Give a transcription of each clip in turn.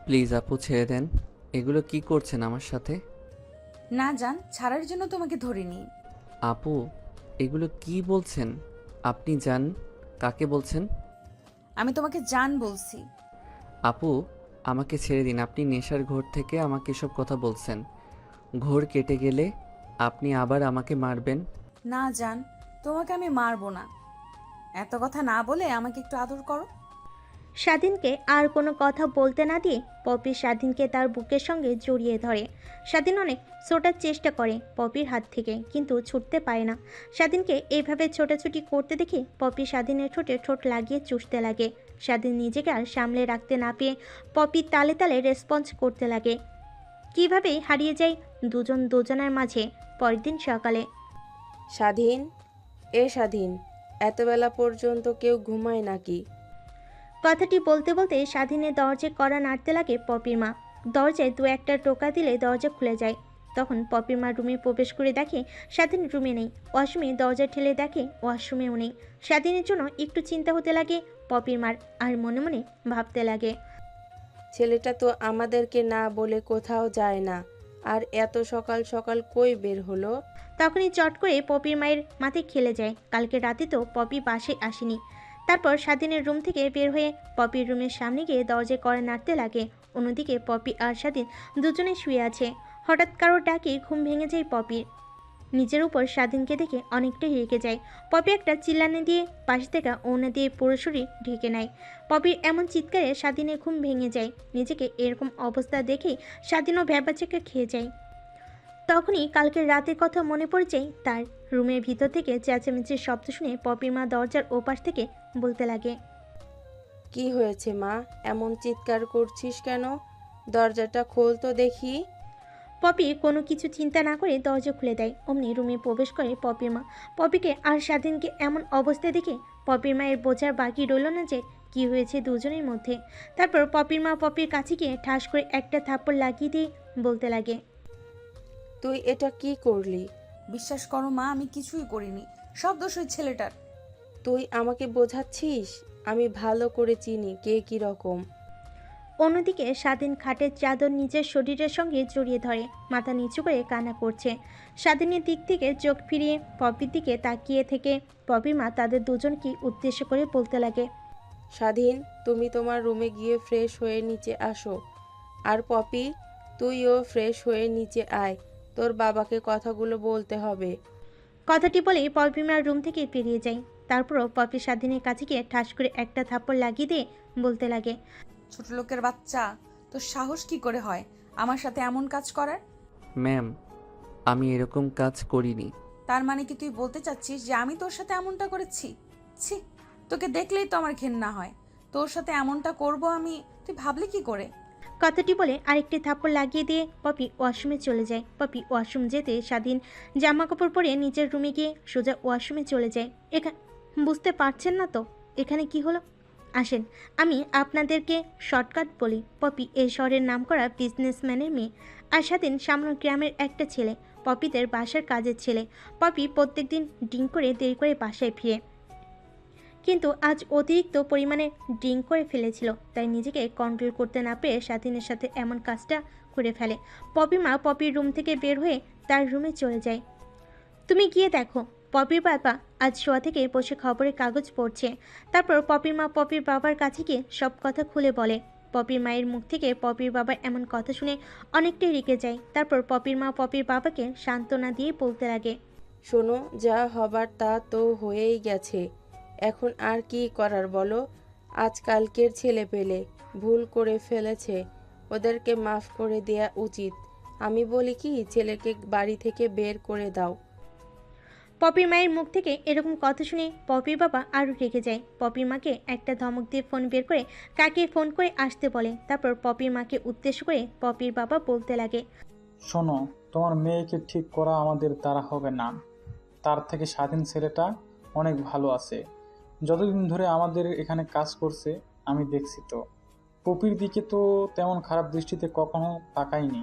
Please আপু ছেড়ে দেন। এগুলো কি করছেন আমার সাথে? না জান, ছাড়ার জন্য তোমাকে ধরিনি। আপু, এগুলো কি বলছেন? আপনি জান কাকে বলছেন? আমি তোমাকে জান বলছি। আপু, আমাকে ছেড়ে দিন। আপনি নেশার ঘোর থেকে আমাকে এসব কথা বলছেন। ঘোর কেটে গেলে আপনি আবার আমাকে মারবেন। না জান, তোমাকে আমি মারবো না। এত কথা না বলে আমাকে একটু আদর করো। স্বাধীনকে আর কোনো কথা বলতে না দিয়ে পপি স্বাধীনকে তার বুকের সঙ্গে জড়িয়ে ধরে। স্বাধীন অনেক ছোটার চেষ্টা করে পপির হাত থেকে, কিন্তু ছুটতে পারে না। স্বাধীনকে এইভাবে ছোটাছুটি করতে দেখে পপি স্বাধীনের ঠোঁটে ঠোঁট লাগিয়ে চুষতে লাগে। স্বাধীন নিজেকে আর সামলে রাখতে না পেয়ে পপি তালে তালে রেসপন্স করতে লাগে। কিভাবে হারিয়ে যায় দুজন দুজনের মাঝে। পরের দিন সকালে স্বাধীন, স্বাধীন, এত বেলা পর্যন্ত কেউ ঘুমায় নাকি? কথাটি বলতে বলতে স্বাধীনের দরজায় কড়া নাড়তে লাগে পপির মা। দরজায় দু একটা টোকা দিলে দরজা খুলে যায়। তখন পপির মা রুমে প্রবেশ করে দেখে স্বাধীন রুমে নেই। ওয়াশরুমে দরজা ঠেলে দেখে ওয়াশরুমেও নেই। স্বাধীনের জন্য একটু চিন্তা হতে লাগে পপির মার, আর মনে মনে ভাবতে লাগে, ছেলেটা তো আমাদেরকে না বলে কোথাও যায় না, আর এত সকাল সকাল কই বের হলো? তখনই চট করে পপির মায়ের মাথায় খেলে যায় কালকে রাতে তো পপি বাসায় আসেনি। তারপর স্বাধীনের রুম থেকে বের হয়ে পপির রুমের সামনে গিয়ে দরজায় কড়া নাড়তে লাগে। অন্যদিকে পপি আর স্বাধীন দুজনে শুয়ে আছে। হঠাৎ কারোর ডাকে ঘুম ভেঙে যায় পপির। নিজের উপর স্বাধীনকে দেখে অনেকটাই রেগে যায়। পপি একটা চিল্লানি দিয়ে পাশে থেকে ওড়না দিয়ে পুরো শরীর ঢেকে নেয়। পপির এমন চিৎকারে স্বাধীনের ঘুম ভেঙে যায়। নিজেকে এরকম অবস্থা দেখেই স্বাধীনও ভ্যাবাচেকে খেয়ে যায়। তখনই কালকের রাতের কথা মনে পড়ে যায় তার। রুমের ভিতর থেকে চেঁচামেচির শব্দ শুনে পপির মা দরজার ওপাশ থেকে বলতে লাগে, কি হয়েছে মা, এমন চিৎকার করছিস কেন? দরজাটা খোল তো দেখি। পপি কোনো কিছু চিন্তা না করে দরজা খুলে দেয়। অমনি রুমে প্রবেশ করে পপির মা। পপিকে আর স্বাধীনকে এমন অবস্থায় দেখে পপির মায়ের বোঝার বাকি রইল না যে কি হয়েছে দুজনের মধ্যে। তারপর পপির মা পপির কাছে গিয়ে ঠাস করে একটা থাপ্পড় লাগিয়ে দিয়ে বলতে লাগে, তুই এটা কি করলি? বিশ্বাস করো মা, আমি কিছুই করিনি। সব দোষ ওই ছেলেটার। তুই আমাকে বোঝাচ্ছিস? আমি ভালো করে চিনি কে কি রকম। অন্যদিকে স্বাধীন খাটের চাদর নিজের শরীরের সঙ্গে জড়িয়ে ধরে মাথা নিচু করে কান্না করছে। স্বাধীনের দিক থেকে চোখ ফিরিয়ে পপির দিকে তাকিয়ে থেকে পপির মা তাদের দুজনকে উদ্দেশ্য করে বলতে লাগে, স্বাধীন, তুমি তোমার রুমে গিয়ে ফ্রেশ হয়ে নিচে আসো। আর পপি, তুইও ফ্রেশ হয়ে নিচে আয়, তোর বাবাকে কথাগুলো বলতে হবে। কথাটি বলেই পপির মা রুম থেকে বেরিয়ে যায়। তারপরও পপি স্বাধীনের কাছে গিয়ে ঠাস করে একটা থাপ্পড় লাগিয়ে দিয়ে বলতে লাগে, ছোট লোকের বাচ্চা, তোর সাহস কি করে হয় আমার সাথে এমন কাজ করার? ম্যাম, আমি এরকম কাজ করিনি। তার মানে কি তুই বলতে চাচ্ছিস যে আমি তোর সাথে এমনটা করেছি? ছি, তোকে দেখলেই তো আমার ঘেন্না হয়। তোর সাথে এমনটা করব আমি, তুই ভাবলি কি করে? কথাটি বলে আরেকটি থাপ্পড় লাগিয়ে দিয়ে পপি ওয়াশরুমে চলে যায়। পপি ওয়াশরুম যেতে স্বাধীন জামা কাপড় পরে নিজের রুমে গিয়ে সোজা ওয়াশরুমে চলে যায়। বুঝতে পারছেন না তো এখানে কি হলো? আসেন আমি আপনাদেরকে শর্টকাট বলি। পপি এই শহরের নামকরা বিজনেসম্যানের মেয়ে, আর স্বাধীন সামান্য গ্রামের একটা ছেলে, পপিদের বাসার কাজের ছেলে। পপি প্রত্যেকদিন ড্রিঙ্ক করে দেরি করে বাসায় ফিরে, কিন্তু আজ অতিরিক্ত পরিমাণে ড্রিঙ্ক করে ফেলেছিল, তাই নিজেকে কন্ট্রোল করতে না পেরে স্বাধীনের সাথে এমন কাজটা করে ফেলে। পপি মা পপির রুম থেকে বের হয়ে তার রুমে চলে যায়। তুমি গিয়ে দেখো, পপির বাবা আজ শোয়া থেকে বসে খবরের কাগজ পড়ছে। তারপর পপির মা পপির বাবার কাছে গিয়ে সব কথা খুলে বলে। পপির মায়ের মুখ থেকে পপির বাবা এমন কথা শুনে অনেকটাই রেগে যায়। তারপর পপির মা পপির বাবাকে সান্ত্বনা দিয়ে বলতে লাগে, শোনো, যা হবার তা তো হয়েই গেছে, এখন আর কি করার বলো? আজকালকের ছেলে পেলে ভুল করে ফেলেছে, ওদেরকে মাফ করে দেয়া উচিত। আমি বলি কি, ছেলেকে বাড়ি থেকে বের করে দাও। পপির মায়ের মুখ থেকে এরকম কথা শুনে পপির বাবা আরও রেগে যায়। পপির মাকে একটা ধমক দিয়ে ফোন বের করে কাকে ফোন করে আসতে বলে। তারপর পপির মাকে উদ্দেশ্য করে পপির বাবা বলতে লাগে, শোনো, তোমার মেয়েকে ঠিক করা আমাদের দ্বারা হবে না। তার থেকে স্বাধীন ছেলেটা অনেক ভালো আছে। যতদিন ধরে আমাদের এখানে কাজ করছে আমি দেখছি তো। পপির দিকে তো তেমন খারাপ দৃষ্টিতে কখনো তাকাইনি।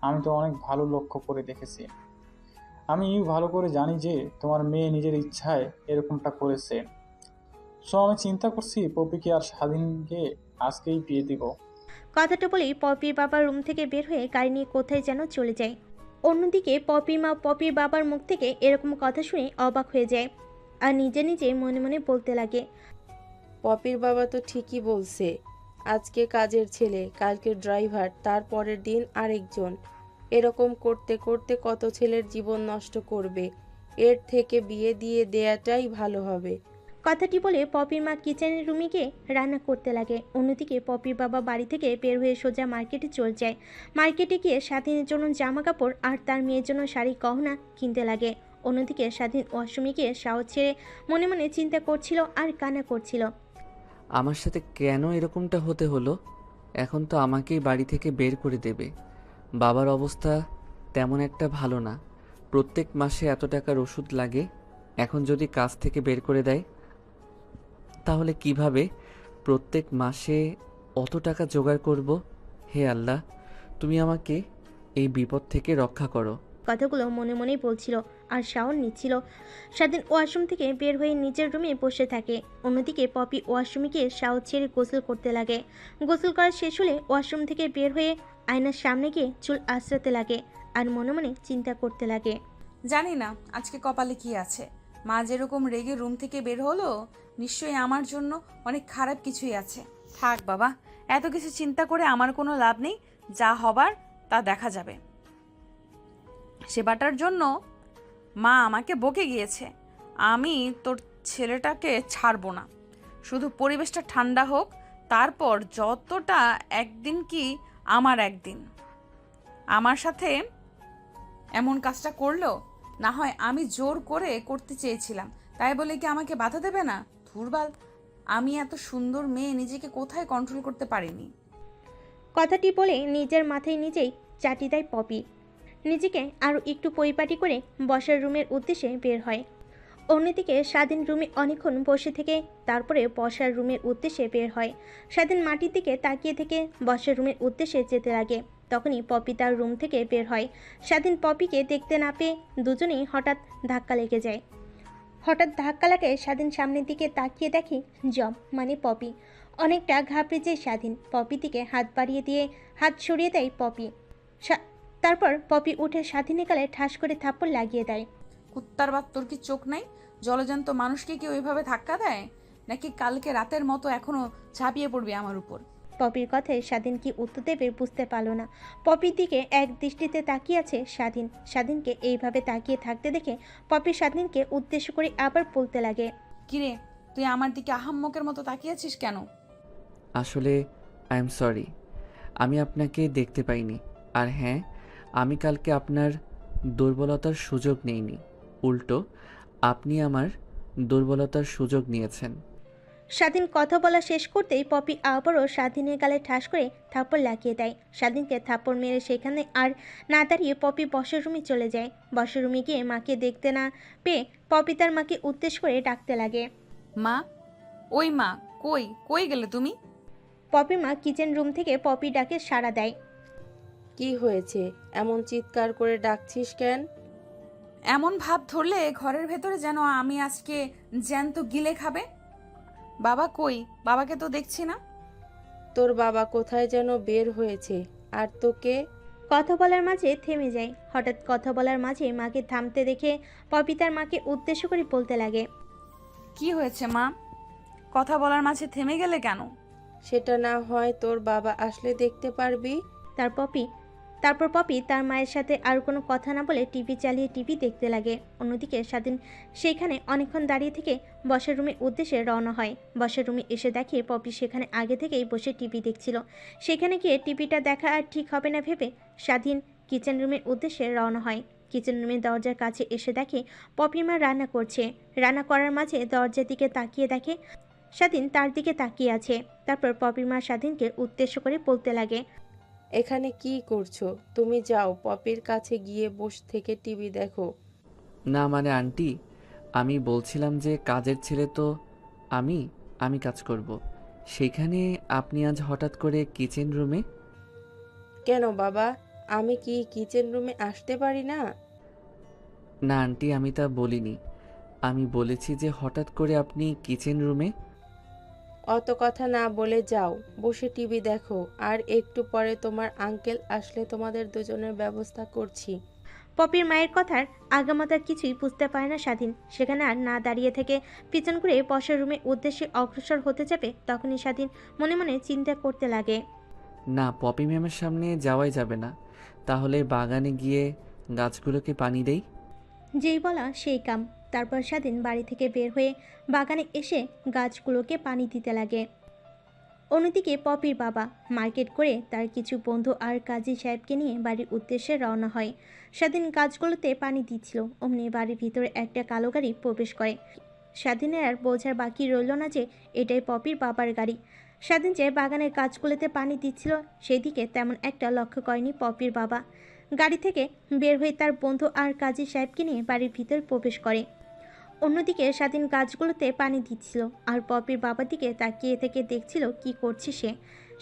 আমি তো অনেক ভালো লক্ষ্য করে দেখেছি। আমি ভালো করে জানি যে তোমার মেয়ে নিজের ইচ্ছায় এরকমটা করেছে। সো আমি চিন্তা করছি পপিকে আর স্বাধীনকে আজকেই বিয়ে দিব। কথাটা বলেই পপির বাবা রুম থেকে বের হয়ে গাড়ি নিয়ে কোথায় যেন চলে যায়। অন্যদিকে পপির মা পপির বাবার মুখ থেকে এরকম কথা শুনে অবাক হয়ে যায় আর নিজে নিজে মনে মনে বলতে লাগে, পপির বাবা তো ঠিকই বলছে, আজকে কাজের ছেলে, কালকে ড্রাইভার, তার পরের দিন আরেকজন। এরকম করতে করতে কত ছেলের জীবন নষ্ট করবে। এর থেকে বিয়ে দিয়ে দেয়াটাই ভালো হবে। কথাটি বলে পপির মা কিচেনের রুমে গিয়ে রান্না করতে লাগে। অন্যদিকে পপির বাবা বাড়ি থেকে বের হয়ে সোজা মার্কেটে চলে যায়। মার্কেটে গিয়ে স্বাধীনের জন্য জামা কাপড় আর তার মেয়ের জন্য শাড়ি গহনা কিনতে লাগে। অন্যদিকে স্বাধীন ওয়াশরুমে গিয়ে সাহস ছেড়ে মনে মনে চিন্তা করছিল আর কান্না করছিল। আমার সাথে কেন এরকমটা হতে হলো? এখন তো আমাকেই বাড়ি থেকে বের করে দেবে। বাবার অবস্থা তেমন একটা ভালো না, প্রত্যেক মাসে এত টাকার ওষুধ লাগে। এখন যদি কাজ থেকে বের করে দেয় তাহলে কিভাবে প্রত্যেক মাসে অত টাকা জোগাড় করব? হে আল্লাহ, তুমি আমাকে এই বিপদ থেকে রক্ষা করো। কথাগুলো মনে মনেই বলছিল আর শাওন নিচ্ছিল। স্বাধীন ওয়াশরুম থেকে বের হয়ে নিজের রুমে বসে থাকে। অন্যদিকে পপি ওয়াশরুমে গিয়ে শাওন ছেড়ে গোসল করতে লাগে। গোসল করা শেষ হলে ওয়াশরুম থেকে বের হয়ে আয়নার সামনে গিয়ে চুল আঁচড়াতে লাগে আর মনে মনে চিন্তা করতে লাগে। জানি না আজকে কপালে কি আছে। মা যেরকম রেগে রুম থেকে বের হলো, নিশ্চয়ই আমার জন্য অনেক খারাপ কিছুই আছে। থাক বাবা, এত কিছু চিন্তা করে আমার কোনো লাভ নেই। যা হবার তা দেখা যাবে। সেবাটার জন্য মা আমাকে বকে গিয়েছে। আমি তোর ছেলেটাকে ছাড়বো না। শুধু পরিবেশটা ঠান্ডা হোক, তারপর যতটা একদিন কি আমার একদিন। আমার সাথে এমন কাজটা করলো, না হয় আমি জোর করে করতে চেয়েছিলাম, তাই বলে কি আমাকে বাধা দেবে না? ধুরবাল, আমি এত সুন্দর মেয়ে নিজেকে কোথায় কন্ট্রোল করতে পারিনি। কথাটি বলে নিজের মাথায় নিজেই চাটি দেয় পপি। নিজেকে আরও একটু পরিপাটি করে বসার রুমের উদ্দেশ্যে বের হয়। অন্যদিকে স্বাধীন রুমে অনেকক্ষণ বসে থেকে তারপরে বসার রুমের উদ্দেশ্যে বের হয়। স্বাধীন মাটির দিকে তাকিয়ে থেকে বসার রুমের উদ্দেশ্যে যেতে লাগে। তখনই পপি তার রুম থেকে বের হয়। স্বাধীন পপিকে দেখতে না পেয়ে দুজনেই হঠাৎ ধাক্কা লেগে যায়। হঠাৎ ধাক্কা লাগে স্বাধীন সামনের দিকে তাকিয়ে দেখে জব মানে পপি। অনেকটা ঘাবড়ে যায় স্বাধীন। পপি দিকে হাত বাড়িয়ে দিয়ে হাত সরিয়ে দেয় পপি। তারপর পপি উঠে স্বাধীনের গালে ঠাস করে থাপ্পড় লাগিয়ে দেয়। কুত্তার বাত, তোর কি চোখ নাই? জলজান্ত মানুষকে কি ওইভাবে ধাক্কা দেয়? নাকি কালকে রাতের মতো এখনো ঝাঁপিয়ে পড়বি আমার উপর? পপির কথায় স্বাধীন কি উত্তর দেবে বুঝতে পারল না। পপির দিকে এক দৃষ্টিতে তাকিয়ে আছে স্বাধীন। স্বাধীনকে এইভাবে তাকিয়ে থাকতে দেখে পপি স্বাধীনকে উদ্দেশ্য করে আবার বলতে লাগে, কিরে, তুই আমার দিকে আহাম্মকের মতো তাকিয়েছিস কেন? আসলে আই এম সরি, আমি আপনাকে দেখতে পাইনি। আর হ্যাঁ, আমি কালকে আপনার দুর্বলতার সুযোগ নেইনি, উল্টো আপনি আমার দুর্বলতার সুযোগ নিয়েছেন। স্বাধীন কথা বলা শেষ করতেই পপি আবারও স্বাধীনের গালে ঠাস করে থাপ্পড় লাগিয়ে দেয়। স্বাধীনকে থাপ্পড় মেরে সেখানে আর না দাঁড়িয়ে পপি বসার রুমে চলে যায়। বসার রুমে গিয়ে মাকে দেখতে না পেয়ে পপি তার মাকে উদ্দেশ্য করে ডাকতে লাগে, মা, ওই মা, কই কই গেলে তুমি? পপির মা কিচেন রুম থেকে পপি ডাকে সাড়া দেয়। কি হয়েছে, এমন চিৎকার করে ডাকছিস কেন? এমন ভাব ধরলে ঘরের ভেতরে যেন আমি আজকে জ্যান্ত গিলে খাবে। বাবা কই? বাবাকে তো দেখছি না। তোর বাবা কোথায় যেন বের হয়েছে। আর তোকে? কথা বলার মাঝে থেমে যায়। হঠাৎ কথা বলার মাঝে মাকে থামতে দেখে পপি তার মাকে উদ্দেশ্য করে বলতে লাগে, কি হয়েছে মা? কথা বলার মাঝে থেমে গেলে কেন? সেটা না হয় তোর বাবা আসলে দেখতে পারবি। তারপর পপি তার মায়ের সাথে আর কোনো কথা না বলে টিভি চালিয়ে টিভি দেখতে লাগে। অন্যদিকে স্বাধীন সেখানে অনেকক্ষণ দাঁড়িয়ে থেকে বসার রুমের উদ্দেশ্যে রওনা হয়। বসার রুমে এসে দেখে পপি সেখানে আগে থেকেই বসে টিভি দেখছিল। সেখানে গিয়ে টিভিটা দেখা আর ঠিক হবে না ভেবে স্বাধীন কিচেন রুমের উদ্দেশ্যে রওনা হয়। কিচেন রুমের দরজার কাছে এসে দেখে পপি মা রান্না করছে। রান্না করার মাঝে দরজার দিকে তাকিয়ে দেখে স্বাধীন তার দিকে তাকিয়ে আছে। তারপর পপি মা স্বাধীনকে উদ্দেশ্য করে বলতে লাগে, এখানে কি করছো? তুমি যাও পপির কাছে গিয়ে বসে থেকে টিভি দেখো। না মানে আন্টি, আমি বলছিলাম যে কাজের ছেলে তো আমি আমি কাজ করব। সেখানে আপনি আজ হঠাৎ করে কিচেন রুমে? কেন বাবা, আমি কি কিচেন রুমে আসতে পারি না? না আন্টি, আমি তা বলিনি। আমি বলেছি যে হঠাৎ করে আপনি কিচেন রুমে। অত কথা না বলে যাও, বসে টিভি দেখো, আর একটু পরে তোমার আঙ্কেল আসলে তোমাদের দুজনের ব্যবস্থা করছি। পপির মায়ের কথার আগামাতার কিছুই বুঝতে পারে না স্বাধীন। সেখানে আর না দাঁড়িয়ে থেকে পিছন ঘুরে বসার রুমের উদ্দেশ্যে অগ্রসর হতে যাবে, তখনই স্বাধীন মনে মনে চিন্তা করতে লাগে। না, পপি ম্যামের সামনে যাওয়াই যাবে না। তাহলে বাগানে গিয়ে গাছগুলোকে পানি দেই। যেই বলা সেই কাম। তারপর স্বাধীন বাড়ি থেকে বের হয়ে বাগানে এসে গাছগুলোকে পানি দিতে লাগে। অন্যদিকে পপির বাবা মার্কেট করে তার কিছু বন্ধু আর কাজী সাহেবকে নিয়ে বাড়ির উদ্দেশ্যে রওনা হয়। স্বাধীন গাছগুলোতে পানি দিচ্ছিল, অমনি বাড়ির ভিতরে একটা কালো গাড়ি প্রবেশ করে। স্বাধীনের আর বোঝার বাকি রইল না যে এটাই পপির বাবার গাড়ি। স্বাধীন যে বাগানের গাছগুলোতে পানি দিচ্ছিল সেদিকে তেমন একটা লক্ষ্য করেনি পপির বাবা। গাড়ি থেকে বের হয়ে তার বন্ধু আর কাজী সাহেবকে নিয়ে বাড়ির ভিতর প্রবেশ করে। অন্যদিকে স্বাধীন গাছগুলোতে পানি দিচ্ছিল আর পপির বাবার দিকে তাকিয়ে থেকে দেখছিল কি করছে সে।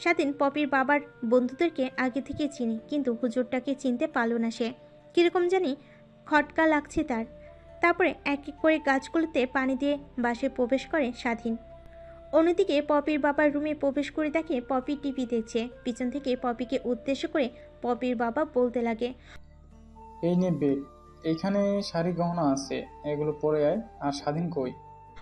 স্বাধীন পপির বাবার বন্ধুদেরকে আগে থেকে চিনি, কিন্তু হুজুরটাকে চিনতে পারল না সে। কীরকম জানি খটকা লাগছে তার। তারপরে এক এক করে গাছগুলোতে পানি দিয়ে বাসে প্রবেশ করে স্বাধীন। অন্যদিকে পপির বাবার রুমে প্রবেশ করে দেখে পপি টিভি দেখছে। পিছন থেকে পপিকে উদ্দেশ্য করে পপির বাবা বলতে লাগে, এই নে বেগ, এইখানে শাড়ি গহনা আছে, এগুলো পরে আয়। আর স্বাধীন কই?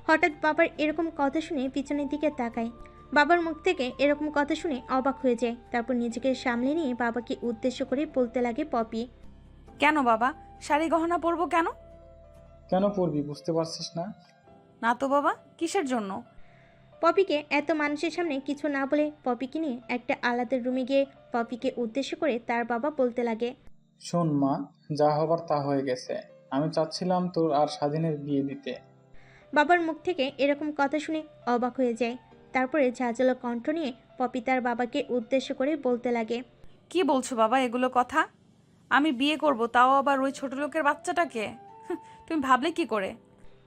হঠাৎ বাবার এরকম কথা শুনে পিছনের দিকে তাকায়। বাবার মুখ থেকে এরকম কথা শুনে অবাক হয়ে যায়। তারপর নিজেকে সামলে নিয়ে বাবাকে উদ্দেশ্য করে বলতে লাগে পপি, কেন বাবা, শাড়ি গহনা পরবো কেন? কেন পরবি বুঝতে পারছিস না? না তো বাবা, কিসের জন্য? পপিকে এত মানুষের সামনে কিছু না বলে পপিকে নিয়ে একটা আলাদা রুমে গিয়ে পপিকে উদ্দেশ্য করে তার বাবা বলতে লাগে, শোন মা, যা হবার তা হয়ে গেছে। আমি চাচ্ছিলাম তোর আর স্বাধীনের বিয়ে দিতে। বাবার মুখ থেকে এরকম কথা শুনে অবাক হয়ে যায়। তারপরে ঝাঁঝালো কণ্ঠ নিয়ে পপি তার বাবাকে উদ্দেশ্য করে বলতে লাগে, কি বলছো বাবা এগুলো কথা? আমি বিয়ে করব, তাও আবার ওই ছোট লোকের বাচ্চাটাকে? তুমি ভাবলে কি করে?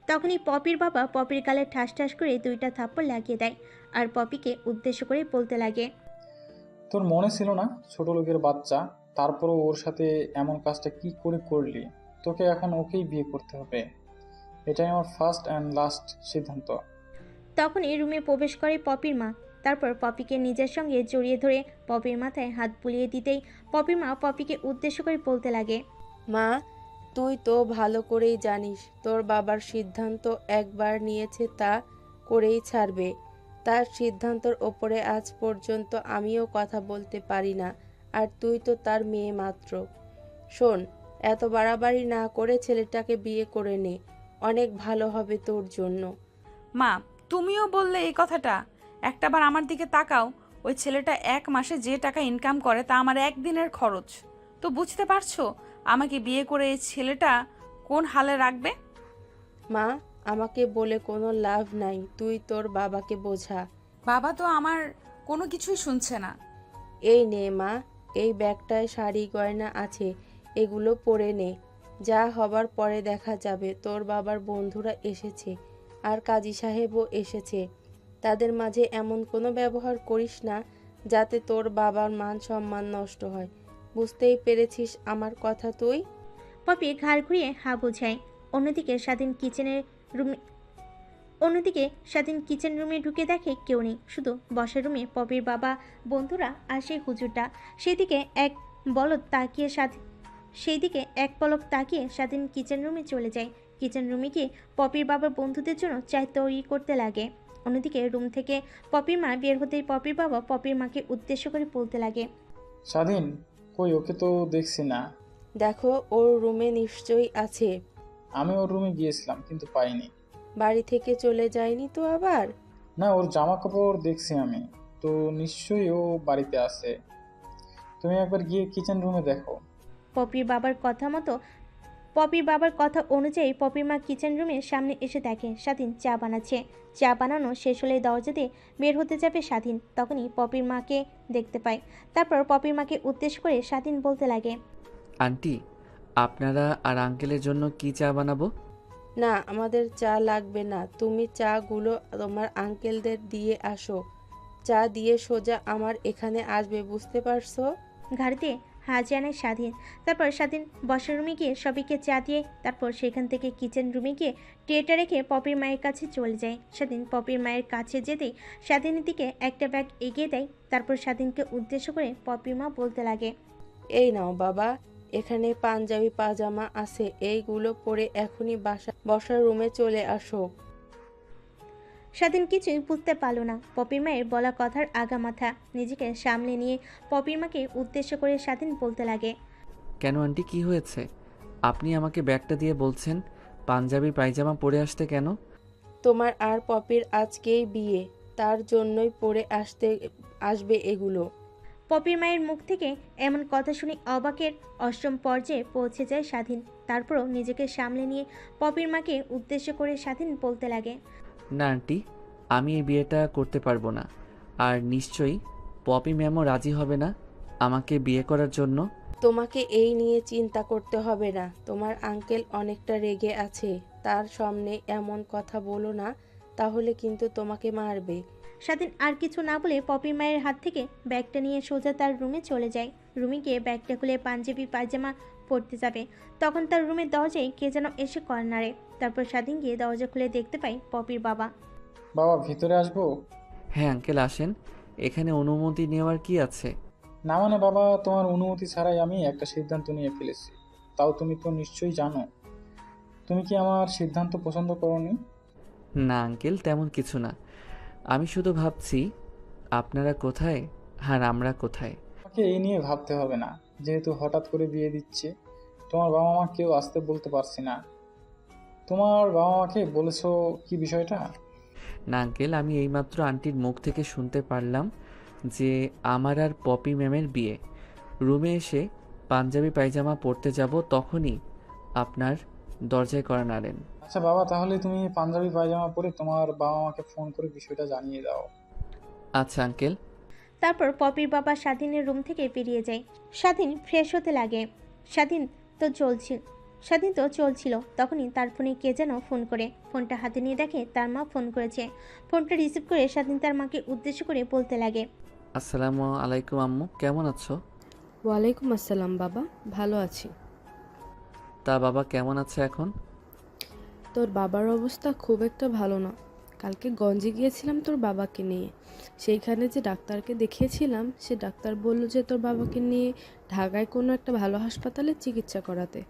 তখনই পপির বাবা পপির গালে ঠাস ঠাস করে 2টা থাপ্পড় লাগিয়ে দেয় আর পপিকে উদ্দেশ্য করে বলতে লাগে, তোর মনে ছিল না ছোট লোকের বাচ্চা? তারপরও ওর সাথে এমন কাজটা কি করে করলি? তোকে এখন ওকেই বিয়ে করতে হবে। এটাই আমার ফার্স্ট অ্যান্ড লাস্ট সিদ্ধান্ত। তখনই রুমে প্রবেশ করে পপির মা। তারপর পপিকে নিজের সঙ্গে জড়িয়ে ধরে পপির মাথায় হাত বুলিয়ে দিতেই পপির মা পপিকে উদ্দেশ্য করে বলতে লাগে, মা, তুই তো ভালো করেই জানিস তোর বাবার সিদ্ধান্ত একবার নিয়েছে তা করেই ছাড়বে। তার সিদ্ধান্তর ওপরে আজ পর্যন্ত আমিও কথা বলতে পারি না, আর তুই তো তার মেয়ে মাত্র। শোন, এত বাড়াবাড়ি না করে ছেলেটাকে বিয়ে করে নে, অনেক ভালো হবে তোর জন্য। মা, তুমিও বললে এই কথাটা? একটাবার আমার দিকে তাকাও। ওই ছেলেটা 1 মাসে যে টাকা ইনকাম করে তা আমার একদিনের খরচ। তো বুঝতে পারছো আমাকে বিয়ে করে এই ছেলেটা কোন হালে রাখবে? মা, আমাকে বলে কোনো লাভ নাই, তুই তোর বাবাকে বোঝা। বাবা তো আমার কোনো কিছুই শুনছে না। এই নে মা, এই ব্যাগটায় শাড়ি গয়না আছে, এগুলো পরে নে। যা হবার পরে দেখা যাবে। তোর বাবার বন্ধুরা এসেছে আর কাজী সাহেবও এসেছে, তাদের মাঝে এমন কোনো ব্যবহার করিস না যাতে তোর বাবার মান সম্মান নষ্ট হয়। বুঝতেই পেরেছিস আমার কথা তুই? পপি ঘাড় ঘুরিয়ে হা বোঝায়। অন্যদিকে স্বাধীন কিচেন রুমে ঢুকে দেখে কেউ নেই, শুধু বসার রুমে পপির বাবা, বন্ধুরা আর সেই হুজুরটা। সেদিকে এক পলক তাকিয়ে স্বাধীন কিচেন রুমে চলে যায়। কিচেন রুমে গিয়ে পপির বাবার বন্ধুদের জন্য চায় তৈরি করতে লাগে। অন্যদিকে রুম থেকে পপির মা বের হতেই পপির বাবা পপির মাকে উদ্দেশ্য করে বলতে লাগে, স্বাধীন কই? ওকে তো দেখছি না। দেখো, ওর রুমে নিশ্চয়ই আছে। আমি ওর রুমে গিয়েছিলাম কিন্তু পাইনি। বাড়ি থেকে চলে যায়নি তো আবার? না, ওর জামা কাপড় দেখছি আমি, তো নিশ্চয়ই ও বাড়িতে আছে। তুমি একবার গিয়ে কিচেন রুমে দেখো। পপির বাবার কথা অনুযায়ী পপির মা কিচেন রুমের সামনে এসে দেখে স্বাধীন চা বানাচ্ছে। চা বানানো শেষ হলে দরজা দিয়ে বের হতে যাবে স্বাধীন, তখনই পপির মাকে দেখতে পায়। তারপর পপির মাকে উদ্দেশ্য করে স্বাধীন বলতে লাগে, আন্টি, আপনারা আর আঙ্কেলের জন্য কি চা বানাবো? না, আমাদের চা লাগবে না, তুমি চাগুলো তোমার আঙ্কেলদের দিয়ে আসো। চা দিয়ে সোজা আমার এখানে আসবে, বুঝতে পারছো? ঘাড়িতে হাজিয়ে আনে স্বাধীন। তারপর স্বাধীন বসার রুমে গিয়ে সবাইকে চা দিয়ে তারপর সেখান থেকে কিচেন রুমে গিয়ে ট্রেটা রেখে পপির মায়ের কাছে চলে যায়। স্বাধীন পপির মায়ের কাছে যেতেই স্বাধীনের দিকে একটা ব্যাগ এগিয়ে দেয়। তারপর স্বাধীনকে উদ্দেশ্য করে পপির মা বলতে লাগে, এই নাও বাবা, এখানে পাঞ্জাবি পাজামা আছে, এইগুলো পরে এখনই বসার রুমে চলে আসো। স্বাধীন কিছুই বুঝতে পারল না পপির মায়ের বলা কথার আগামাথা। নিজেকে সামলে নিয়ে পপির মাকে উদ্দেশ্য করে স্বাধীন বলতে লাগে, কেন আন্টি, কি হয়েছে? আপনি আমাকে ব্যাগটা দিয়ে বলছেন পাঞ্জাবি পায়জামা পরে আসতে কেন? তোমার আর পপির আজকেই বিয়ে, তার জন্যই পরে আসবে এগুলো। পপির মায়ের মুখ থেকে এমন কথা শুনে অবাকের অষ্টম পর্যায়ে পৌঁছে যায় স্বাধীন। তারপরও নিজেকে সামলে নিয়ে পপির মাকে উদ্দেশ্য করে স্বাধীন বলতে লাগে, না আন্টি, আমি এই বিয়েটা করতে পারবো না। আর নিশ্চয়ই পপি ম্যামও রাজি হবে না আমাকে বিয়ে করার জন্য। তোমাকে এই নিয়ে চিন্তা করতে হবে না, তোমার আঙ্কেল অনেকটা রেগে আছে, তার সামনে এমন কথা বলো না, তাহলে কিন্তু তোমাকে মারবে। স্বাধীন আর কিছু না বলে পপির মায়ের হাত থেকে ব্যাগটা নিয়ে সোজা তার রুমে চলে যায়। রুমে গিয়ে ব্যাগটা খুলে পাঞ্জাবি পায়জামা পরতে যাবে, তখন তার রুমের দরজায় কে যেন এসে কর্নারে। তারপর স্বাধীন গিয়ে দরজা খুলে দেখতে পায় পপির বাবা। বাবা, ভিতরে আসবো? হ্যাঁ আঙ্কেল, আসেন। এখানে অনুমতি নেওয়ার কি আছে? না মানে বাবা, তোমার অনুমতি ছাড়াই আমি একটা সিদ্ধান্ত নিয়ে ফেলেছি। তাও তুমি তো নিশ্চয়ই জানো। তুমি কি আমার সিদ্ধান্ত পছন্দ করোনি? না আঙ্কেল, তেমন কিছু না। আমি শুধু ভাবছি আপনারা কোথায় আর আমরা কোথায়। তোমাকে এই নিয়ে ভাবতে হবে না, যেহেতু হঠাৎ করে বিয়ে দিচ্ছে। তোমার বাবা মা কেউ আসতে বলতে পারছি না। তোমার বাবা মাকে বলেছো কি বিষয়টা? না আঙ্কেল, আমি এইমাত্র আন্টির মুখ থেকে শুনতে পারলাম যে আমার আর পপি ম্যামের বিয়ে। রুমে এসে পাঞ্জাবি পায়জামা পরতে যাব, তখনই আপনার দরজায় কড়া নাড়েন। আচ্ছা বাবা, তাহলে তুমি পাঞ্জাবি পায়জামা পরে তোমার বাবা মাকে ফোন করে বিষয়টা জানিয়ে দাও। আচ্ছা আঙ্কেল। তারপর পপির বাবা স্বাধীনের রুম থেকে বেরিয়ে যায়। স্বাধীন ফ্রেশ হতে লাগে। স্বাধীন তো চলছিল তখনই তার ফোনে কে যেন ফোন করে। ফোনটা হাতে নিয়ে দেখে তার মা ফোন করেছে। ফোনটা রিসিভ করে স্বাধীন তার মাকে উদ্দেশ্য করে বলতে লাগে, আসসালামু আলাইকুম আম্মু, কেমন আছো? ওয়ালাইকুম আসসালাম বাবা, ভালো আছি। তা বাবা কেমন আছে এখন? তোর বাবার অবস্থা খুব একটা ভালো না। কালকে গঞ্জে গিয়েছিলাম তোর বাবাকে নিয়ে, সেইখানে যে ডাক্তারকে দেখিয়েছিলাম সে ডাক্তার বলল যে তোর বাবাকে নিয়ে ঢাকায় কোনো একটা ভালো হাসপাতালে চিকিৎসা করাতে,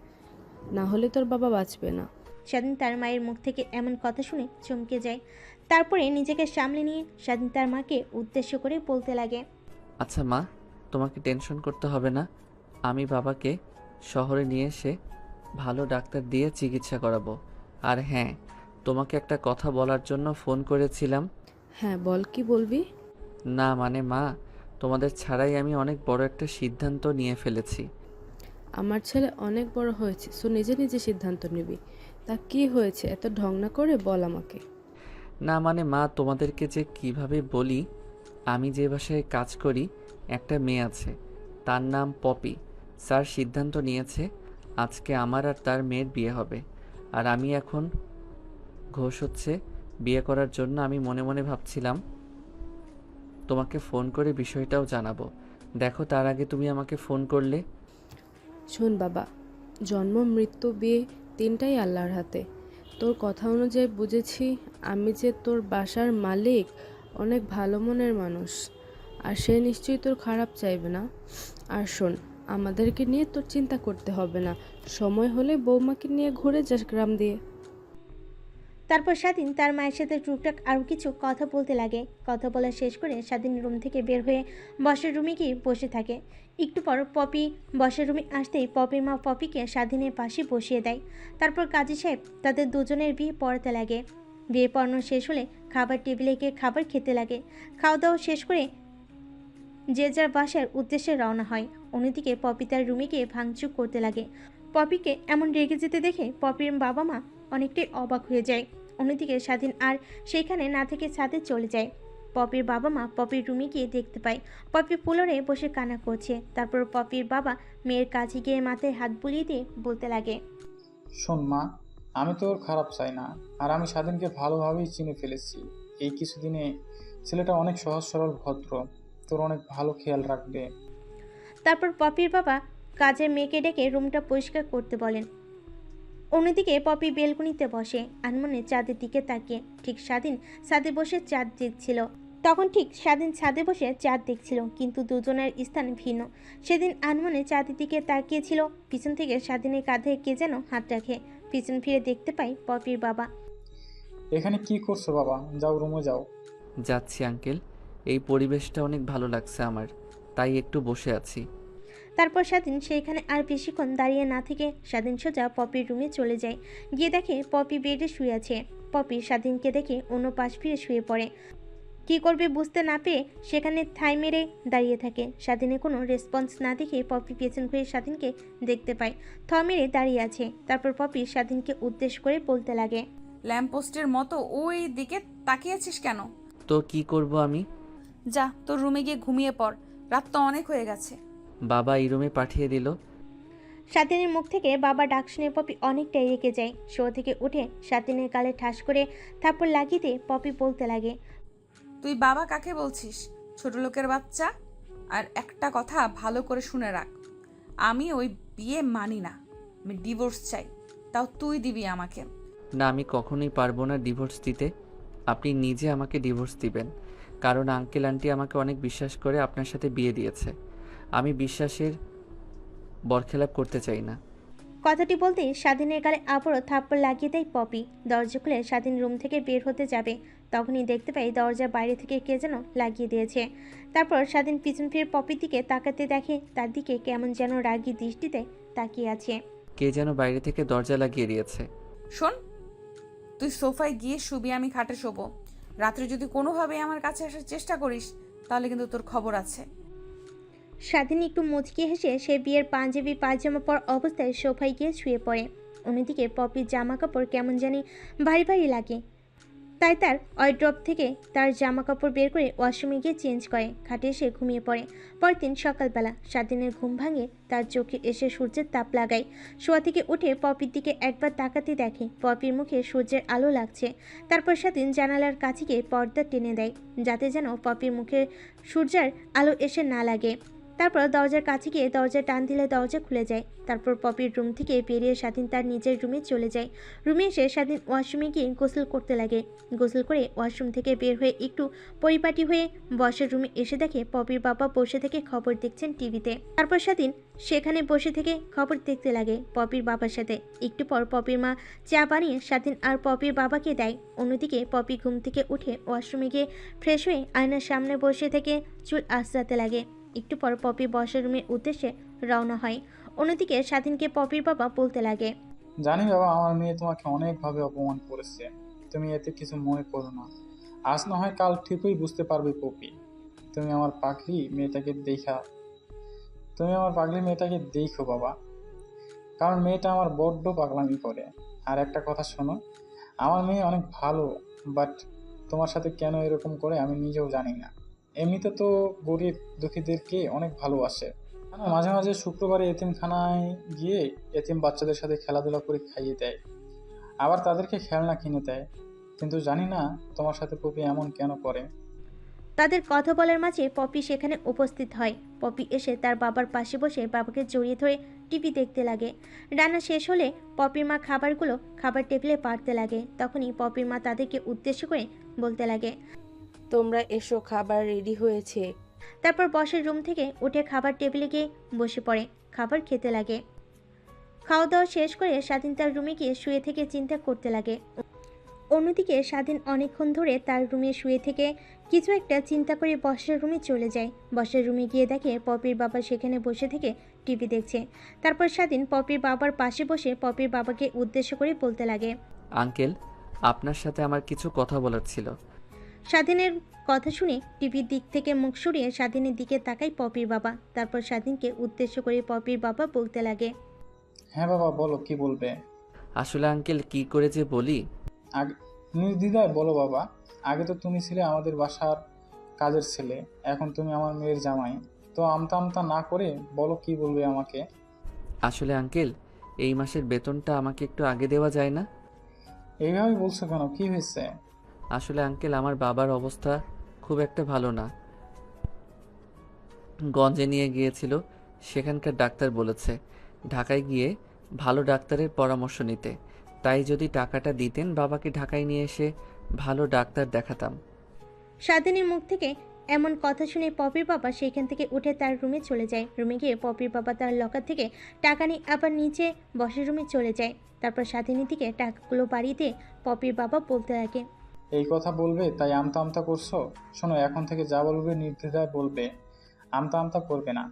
না হলে তোর বাবা বাঁচবে না। স্বাধীন তার মায়ের মুখ থেকে এমন কথা শুনে চমকে যায়। তারপরে নিজেকে সামলে নিয়ে স্বাধীন তার মাকে উদ্দেশ্য করে বলতে লাগে, আচ্ছা মা, তোমাকে টেনশন করতে হবে না। আমি বাবাকে শহরে নিয়ে এসে ভালো ডাক্তার দিয়ে চিকিৎসা করাবো। আর হ্যাঁ, তোমাকে একটা কথা বলার জন্য ফোন করেছিলাম। হ্যাঁ বল, কি বলবি? না মানে মা, তোমাদের ছাড়াই আমি অনেক বড় একটা সিদ্ধান্ত নিয়ে ফেলেছি। আমার ছেলে অনেক বড় হয়েছে, সো নিজে নিজে সিদ্ধান্ত নিবি। তা কি হয়েছে, এত ঢং না করে বল আমাকে। না মানে মা, তোমাদেরকে যে কিভাবে বলি, আমি যে বাসায় কাজ করি একটা মেয়ে আছে, তার নাম পপি। স্যার সিদ্ধান্ত নিয়েছে আজকে আমার আর তার মেয়ের বিয়ে হবে। আর আমি এখন ঘোষ হচ্ছে বিয়ে করার জন্য। আমি মনে মনে ভাবছিলাম তোমাকে ফোন করে বিষয়টাও জানাবো। দেখো, তার আগে তুমি আমাকে ফোন করলে। শোন বাবা, জন্ম মৃত্যু বিয়ে তিনটাই আল্লাহর হাতে। তোর কথা অনুযায়ী বুঝেছি আমি যে তোর বাসার মালিক অনেক ভালো মনের মানুষ, আর সে নিশ্চয়ই তোর খারাপ চাইবে না। আর শোন, আমাদেরকে নিয়ে তোর চিন্তা করতে হবে না, সময় হলে বৌমাকে নিয়ে ঘুরে যাস গ্রাম দিয়ে। তারপর স্বাধীন তার মায়ের সাথে টুকটাক আরও কিছু কথা বলতে লাগে। কথা বলা শেষ করে স্বাধীন রুম থেকে বের হয়ে বসের রুমে গিয়ে বসে থাকে। একটু পর পপি বসের রুমে আসতেই পপির মা পপিকে স্বাধীনের পাশে বসিয়ে দেয়। তারপর কাজী সাহেব তাদের দুজনের বিয়ে পড়াতে লাগে। বিয়ে পড়ানো শেষ হলে খাবার টেবিলে গিয়ে খাবার খেতে লাগে। খাওয়া দাওয়া শেষ করে যে যার বাসার উদ্দেশ্যে রওনা হয়। অন্যদিকে পপি তার রুমে গিয়ে ভাঙচুর করতে লাগে। পপিকে এমন রেগে যেতে দেখে পপির বাবা মা অনেকটাই অবাক হয়ে যায়। অন্যদিকে স্বাধীন আর সেইখানে না থেকে ছাদে চলে যায়। পপির বাবা মা পপির রুমে গিয়ে দেখতে পায় পপি ফ্লোরে বসে কান্না করছে। তারপর পপির বাবা মেয়ের কাছে গিয়ে মাথায় হাত বুলিয়ে দিয়ে বলতে লাগে, শোন মা, আমি তোর খারাপ চাই না। আর আমি স্বাধীনকে ভালোভাবেই চিনে ফেলেছি। এই কিছুদিনে ছেলেটা অনেক সহজ সরল ভদ্র, তোর অনেক ভালো খেয়াল রাখবে। তারপর পপির বাবা কাজের মেয়েকে ডেকে রুমটা পরিষ্কার করতে বলেন। অন্যদিকে পপি বেলকনিতে বসে আনমনে চাঁদের দিকে তাকিয়ে। ঠিক স্বাধীন ছাদে বসে চাঁদ দেখছিল। কিন্তু দুজনের স্থান ভিন্ন। সেদিন আনমনে চাঁদের দিকে তাকিয়েছিল, পিছন থেকে স্বাধীনের কাঁধে কে যেন হাত রাখে। পিছন ফিরে দেখতে পাই পপির বাবা। এখানে কি করছো বাবা? যাও রুমে যাও। যাচ্ছি আঙ্কেল, এই পরিবেশটা অনেক ভালো লাগছে আমার, তাই একটু বসে আছি। তারপর স্বাধীন সেইখানে আর বেশিক্ষণ দাঁড়িয়ে না থেকে স্বাধীন সোজা পপির রুমে চলে যায়। গিয়ে দেখে পপি বেডে শুয়ে আছে। পপি স্বাধীনকে দেখে অন্য পাশ ফিরে শুয়ে পড়ে। কী করবে বুঝতে না পেরে সেখানে ঠাঁই মেরে দাঁড়িয়ে থাকে। স্বাধীনের কোনো রেসপন্স না দেখে পপি পেছন ঘুরে স্বাধীনকে দেখতে পায় মেরে দাঁড়িয়ে আছে। তারপর পপি স্বাধীনকে উদ্দেশ্য করে বলতে লাগে, ল্যাম্পপোস্টের মতো ওই দিকে তাকিয়েছিস কেন? তো কি করব আমি? যা তোর রুমে গিয়ে ঘুমিয়ে পড়, রাত তো অনেক হয়ে গেছে। বাবা এই রুমে পাঠিয়ে দিল। স্বাধীনের মুখ থেকে বাবা ডাক শুনে পপি অনেকটাই রেগে যায়। শো থেকে উঠে স্বাধীনের গালে ঠাস করে থাপ্পড় লাগিয়ে দিয়ে পপি বলতে লাগে, তুই বাবা কাকে বলছিস? ছোট লোকের বাচ্চা। আর একটা কথা ভালো করে শুনে রাখ, আমি ওই বিয়ে মানি না। আমি ডিভোর্স চাই, তাও তুই দিবি আমাকে। না, আমি কখনোই পারবো না ডিভোর্স দিতে। আপনি নিজে আমাকে ডিভোর্স দিবেন, কারণ আঙ্কেল আন্টি আমাকে অনেক বিশ্বাস করে আপনার সাথে বিয়ে দিয়েছে। আমি বিশ্বাসের বরখেলাপ করতে চাই না। কথাটি বলতেই স্বাধীনের গালে আবারও থাপ্পড় লাগিয়ে দেয় পপি। দরজা খুলে স্বাধীন রুম থেকে বের হতে যাবে, তখনই দেখতে পাই দরজার বাইরে থেকে কে যেন লাগিয়ে দিয়েছে। তারপর স্বাধীন পিছন ফিরে পপির দিকে তাকাতে দেখে তার দিকে কেমন যেন রাগী দৃষ্টিতে তাকিয়ে আছে। কে যেন বাইরে থেকে দরজা লাগিয়ে দিয়েছে। শোন, তুই সোফায় গিয়ে শুবি, আমি খাটে শোবো। রাত্রে যদি কোনোভাবে আমার কাছে আসার চেষ্টা করিস তাহলে কিন্তু তোর খবর আছে। স্বাধীন একটু মুচকি হেসে সে বিয়ের পাঞ্জাবি পায়জামা পর অবস্থায় সোফায় গিয়ে শুয়ে পড়ে। অন্যদিকে পপির জামা কাপড় কেমন জানি ভারী ভারী লাগে, তাই তার ওয়ারড্রপ থেকে তার জামা কাপড় বের করে ওয়াশরুমে গিয়ে চেঞ্জ করে খাটে এসে ঘুমিয়ে পড়ে। পরের দিন সকালবেলা স্বাধীনের ঘুম ভাঙে, তার চোখে এসে সূর্যের তাপ লাগায়। শোয়া থেকে উঠে পপির দিকে একবার তাকাতে দেখে পপির মুখে সূর্যের আলো লাগছে। তারপর স্বাধীন জানালার কাছে গিয়ে পর্দা টেনে দেয়, যাতে যেন পপির মুখে সূর্যের আলো এসে না লাগে। তারপর দরজার কাছে গিয়ে দরজা টান দিলে দরজা খুলে যায়। তারপর পপির রুম থেকে বেরিয়ে স্বাধীন তার নিজের রুমে চলে যায়। রুমে এসে স্বাধীন ওয়াশরুমে গিয়ে গোসল করতে লাগে। গোসল করে ওয়াশরুম থেকে বের হয়ে একটু পরিপাটি হয়ে বসার রুমে এসে দেখে পপির বাবা বসে থেকে খবর দেখছেন টিভিতে। তারপর স্বাধীন সেখানে বসে থেকে খবর দেখতে লাগে পপির বাবার সাথে। একটু পর পপির মা চা বানিয়ে স্বাধীন আর পপির বাবাকে দেয়। অন্যদিকে পপি ঘুম থেকে উঠে ওয়াশরুমে গিয়ে ফ্রেশ হয়ে আয়নার সামনে বসে থেকে চুল আঁচড়াতে লাগে। একটু পর পপি বসার রুমের উদ্দেশ্যে রওনা হয়। অন্যদিকে স্বাধীনকে পপির বাবা বলতে লাগে, জানি বাবা, আমার মেয়ে তোমাকে অনেকভাবে অপমান করেছে, তুমি এতে কিছু মনে করো না। আজ না হয় কাল ঠিকই বুঝতে পারবে পপি। তুমি আমার পাগলি মেয়েটাকে দেখো বাবা, কারণ মেয়েটা আমার বড্ড পাগলামি করে। আর একটা কথা শোনো, আমার মেয়ে অনেক ভালো, বাট তোমার সাথে কেন এরকম করে আমি নিজেও জানি না। এমনিতে তো গরিব দুঃখীদেরকে অনেক ভালোবাসে। মাঝে মাঝে শুক্রবারে এতিমখানায় গিয়ে এতিম বাচ্চাদের সাথে খেলাধুলা করে খাইয়ে দেয়, আবার তাদেরকে খেলনা কিনে দেয়। কিন্তু জানি না তোমার সাথে পপি এমন কেন করে। তাদের কথা বলার মাঝে পপি সেখানে উপস্থিত হয়। পপি এসে তার বাবার পাশে বসে বাবাকে জড়িয়ে ধরে টিভি দেখতে লাগে। রান্না শেষ হলে পপির মা খাবার টেবিলে পাড়তে লাগে। তখনই পপির মা তাদেরকে উদ্দেশ্য করে বলতে লাগে, তোমরা এসো, খাবার রেডি হয়েছে। তারপর বসের রুম থেকে উঠে খাবার টেবিলে গিয়ে বসে পড়ে, খাবার খেতে লাগে। খাওয়া দাওয়া শেষ করে স্বাধীন তার রুমে গিয়ে শুয়ে থেকে চিন্তা করতে লাগে। অন্যদিকে স্বাধীন অনেকক্ষণ ধরে তার রুমে শুয়ে থেকে কিছু একটা চিন্তা করে বসার রুমে চলে যায়। বসার রুমে গিয়ে দেখে পপির বাবা সেখানে বসে থেকে টিভি দেখছে। তারপর স্বাধীন পপির বাবার পাশে বসে পপির বাবাকে উদ্দেশ্য করে বলতে লাগে, আঙ্কেল, আপনার সাথে আমার কিছু কথা বলার ছিল। স্বাধীনের কথা শুনে টিভির দিক থেকে মুখ সরিয়ে স্বাধীনের দিকে তাকায় পপির বাবা। তারপর স্বাধীনকে উদ্দেশ্য করে পপির বাবা বলতে লাগে, হ্যাঁ বাবা, বলো কি বলবে। আসলে আঙ্কেল কি করে যে বলি। আগে নির্দ্বিধায় বলো বাবা। আগে তো তুমি ছিলে আমাদের বাসার কাজের ছেলে, এখন তুমি আমার মেয়ের জামাই। তো আমতা আমতা না করে বলো কি বলবে আমাকে। আসলে আঙ্কেল, এই মাসের বেতনটা আমাকে একটু আগে দেওয়া যায় না? এইভাবে বলছো কেন, কি হয়েছে? আসলে আঙ্কেল, আমার বাবার অবস্থা খুব একটা ভালো না। গঞ্জে নিয়ে গিয়েছিল, সেখানকার ডাক্তার বলেছে ঢাকায় গিয়ে ভালো ডাক্তারের পরামর্শ নিতে। তাই যদি টাকাটা দিতেন বাবাকে ঢাকায় নিয়ে এসে ভালো ডাক্তার দেখাতাম। স্বাধীনের মুখ থেকে এমন কথা শুনে পপির বাবা সেখান থেকে উঠে তার রুমে চলে যায়। রুমে গিয়ে পপির বাবা তার লকার থেকে টাকা নিয়ে আবার নিচে বসের রুমে চলে যায়। তারপর স্বাধীনের দিকে টাকাগুলো বাড়িয়ে দিয়ে পপির বাবা বলতে লাগে, এই কথা বলবে তাই আমতা আমতা করছো? শোনো, এখন থেকে যা বলবে নির্দ্বিধায় বলবে, আমতা আমতা করবে না।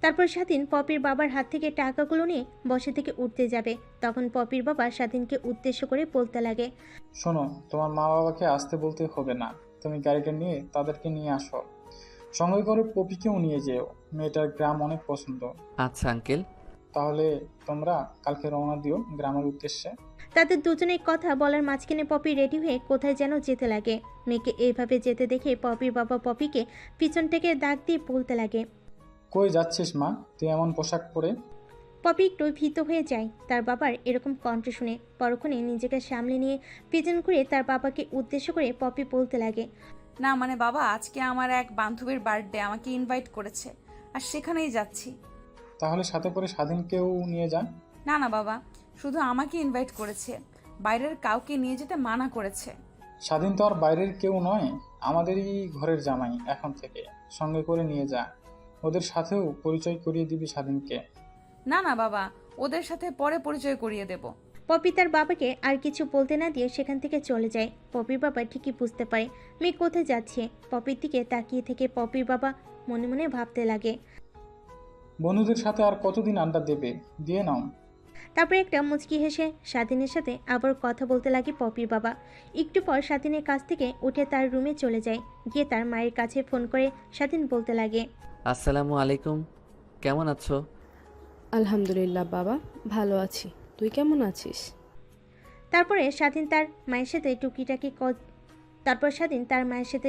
তারপর স্বাধীন পপির বাবার হাত থেকে টাকাগুলো নিয়ে বসে থেকে উঠতে যাবে। তখন পপির বাবা স্বাধীনকে উদ্দেশ্য করে বলতে লাগে, শোনো, তোমার মা বাবাকে আসতে বলতে হবে না, তুমি গাড়িটা নিয়ে তাদেরকে নিয়ে আসো, সঙ্গে করে পপিকেও নিয়ে যেও, মেয়েটার গ্রাম অনেক পছন্দ। আচ্ছা আঙ্কেল। তাহলে তোমরা কালকে রওনা দিও গ্রামের উদ্দেশ্যে। তাদের দুজনের কথা বলার মাঝখানে পপি রেডি হয়ে কোথায় যেন যেতে লাগে। মেয়েকে এইভাবে যেতে দেখে পপির বাবা পপিকে পিছন থেকে ডাক দিয়ে বলতে লাগে, কই যাচ্ছিস মা, তুই এমন পোশাক পরে? পপি একটু ভীত হয়ে যায় তার বাবার এরকম কণ্ঠ শুনে। পরক্ষণে নিজেকে সামলে নিয়ে পিছন ঘুরে তার বাবাকে উদ্দেশ্য করে পপি বলতে লাগে, না মানে বাবা, আজকে আমার এক বান্ধবীর বার্থডে, আমাকে ইনভাইট করেছে আর সেখানেই যাচ্ছি। তাহলে সাথে করে স্বাধীনকেও নিয়ে যান। না না বাবা, শুধু আমাকে ইনভাইট করেছে, বাইরের কাউকে নিয়ে যেতে মানা করেছে। স্বাধীন তো আর বাইরের কেউ নয়, আমাদেরই ঘরের জামাই এখন থেকে, সঙ্গে করে নিয়ে যা, ওদের সাথেও পরিচয় করিয়ে দিবি স্বাধীনকে। না না বাবা, ওদের সাথে পরে পরিচয় করিয়ে দেব। পপি তার বাবাকে আর কিছু বলতে না দিয়ে সেখান থেকে চলে যায়। পপির বাবা ঠিকই বুঝতে পারে মেয়ে কোথায় যাচ্ছে। পপির দিকে তাকিয়ে থেকে পপির বাবা মনে মনে ভাবতে লাগে। বন্ধুদের সাথে আর কতদিন আড্ডা দেবে, দিয়ে নাও। তারপর একটা মুচকি হেসে স্বাধীনের সাথে আবার কথা বলতে লাগে পপির বাবা। একটু পর স্বাধীনের কাছ থেকে উঠে তার রুমে চলে যায়। গিয়ে তার মায়ের কাছে ফোন করে স্বাধীন বলতে লাগে, আসসালামু আলাইকুম, কেমন আছো? আলহামদুলিল্লাহ বাবা, ভালো আছি। তুই কেমন আছিস? তারপরে স্বাধীন তার মায়ের সাথে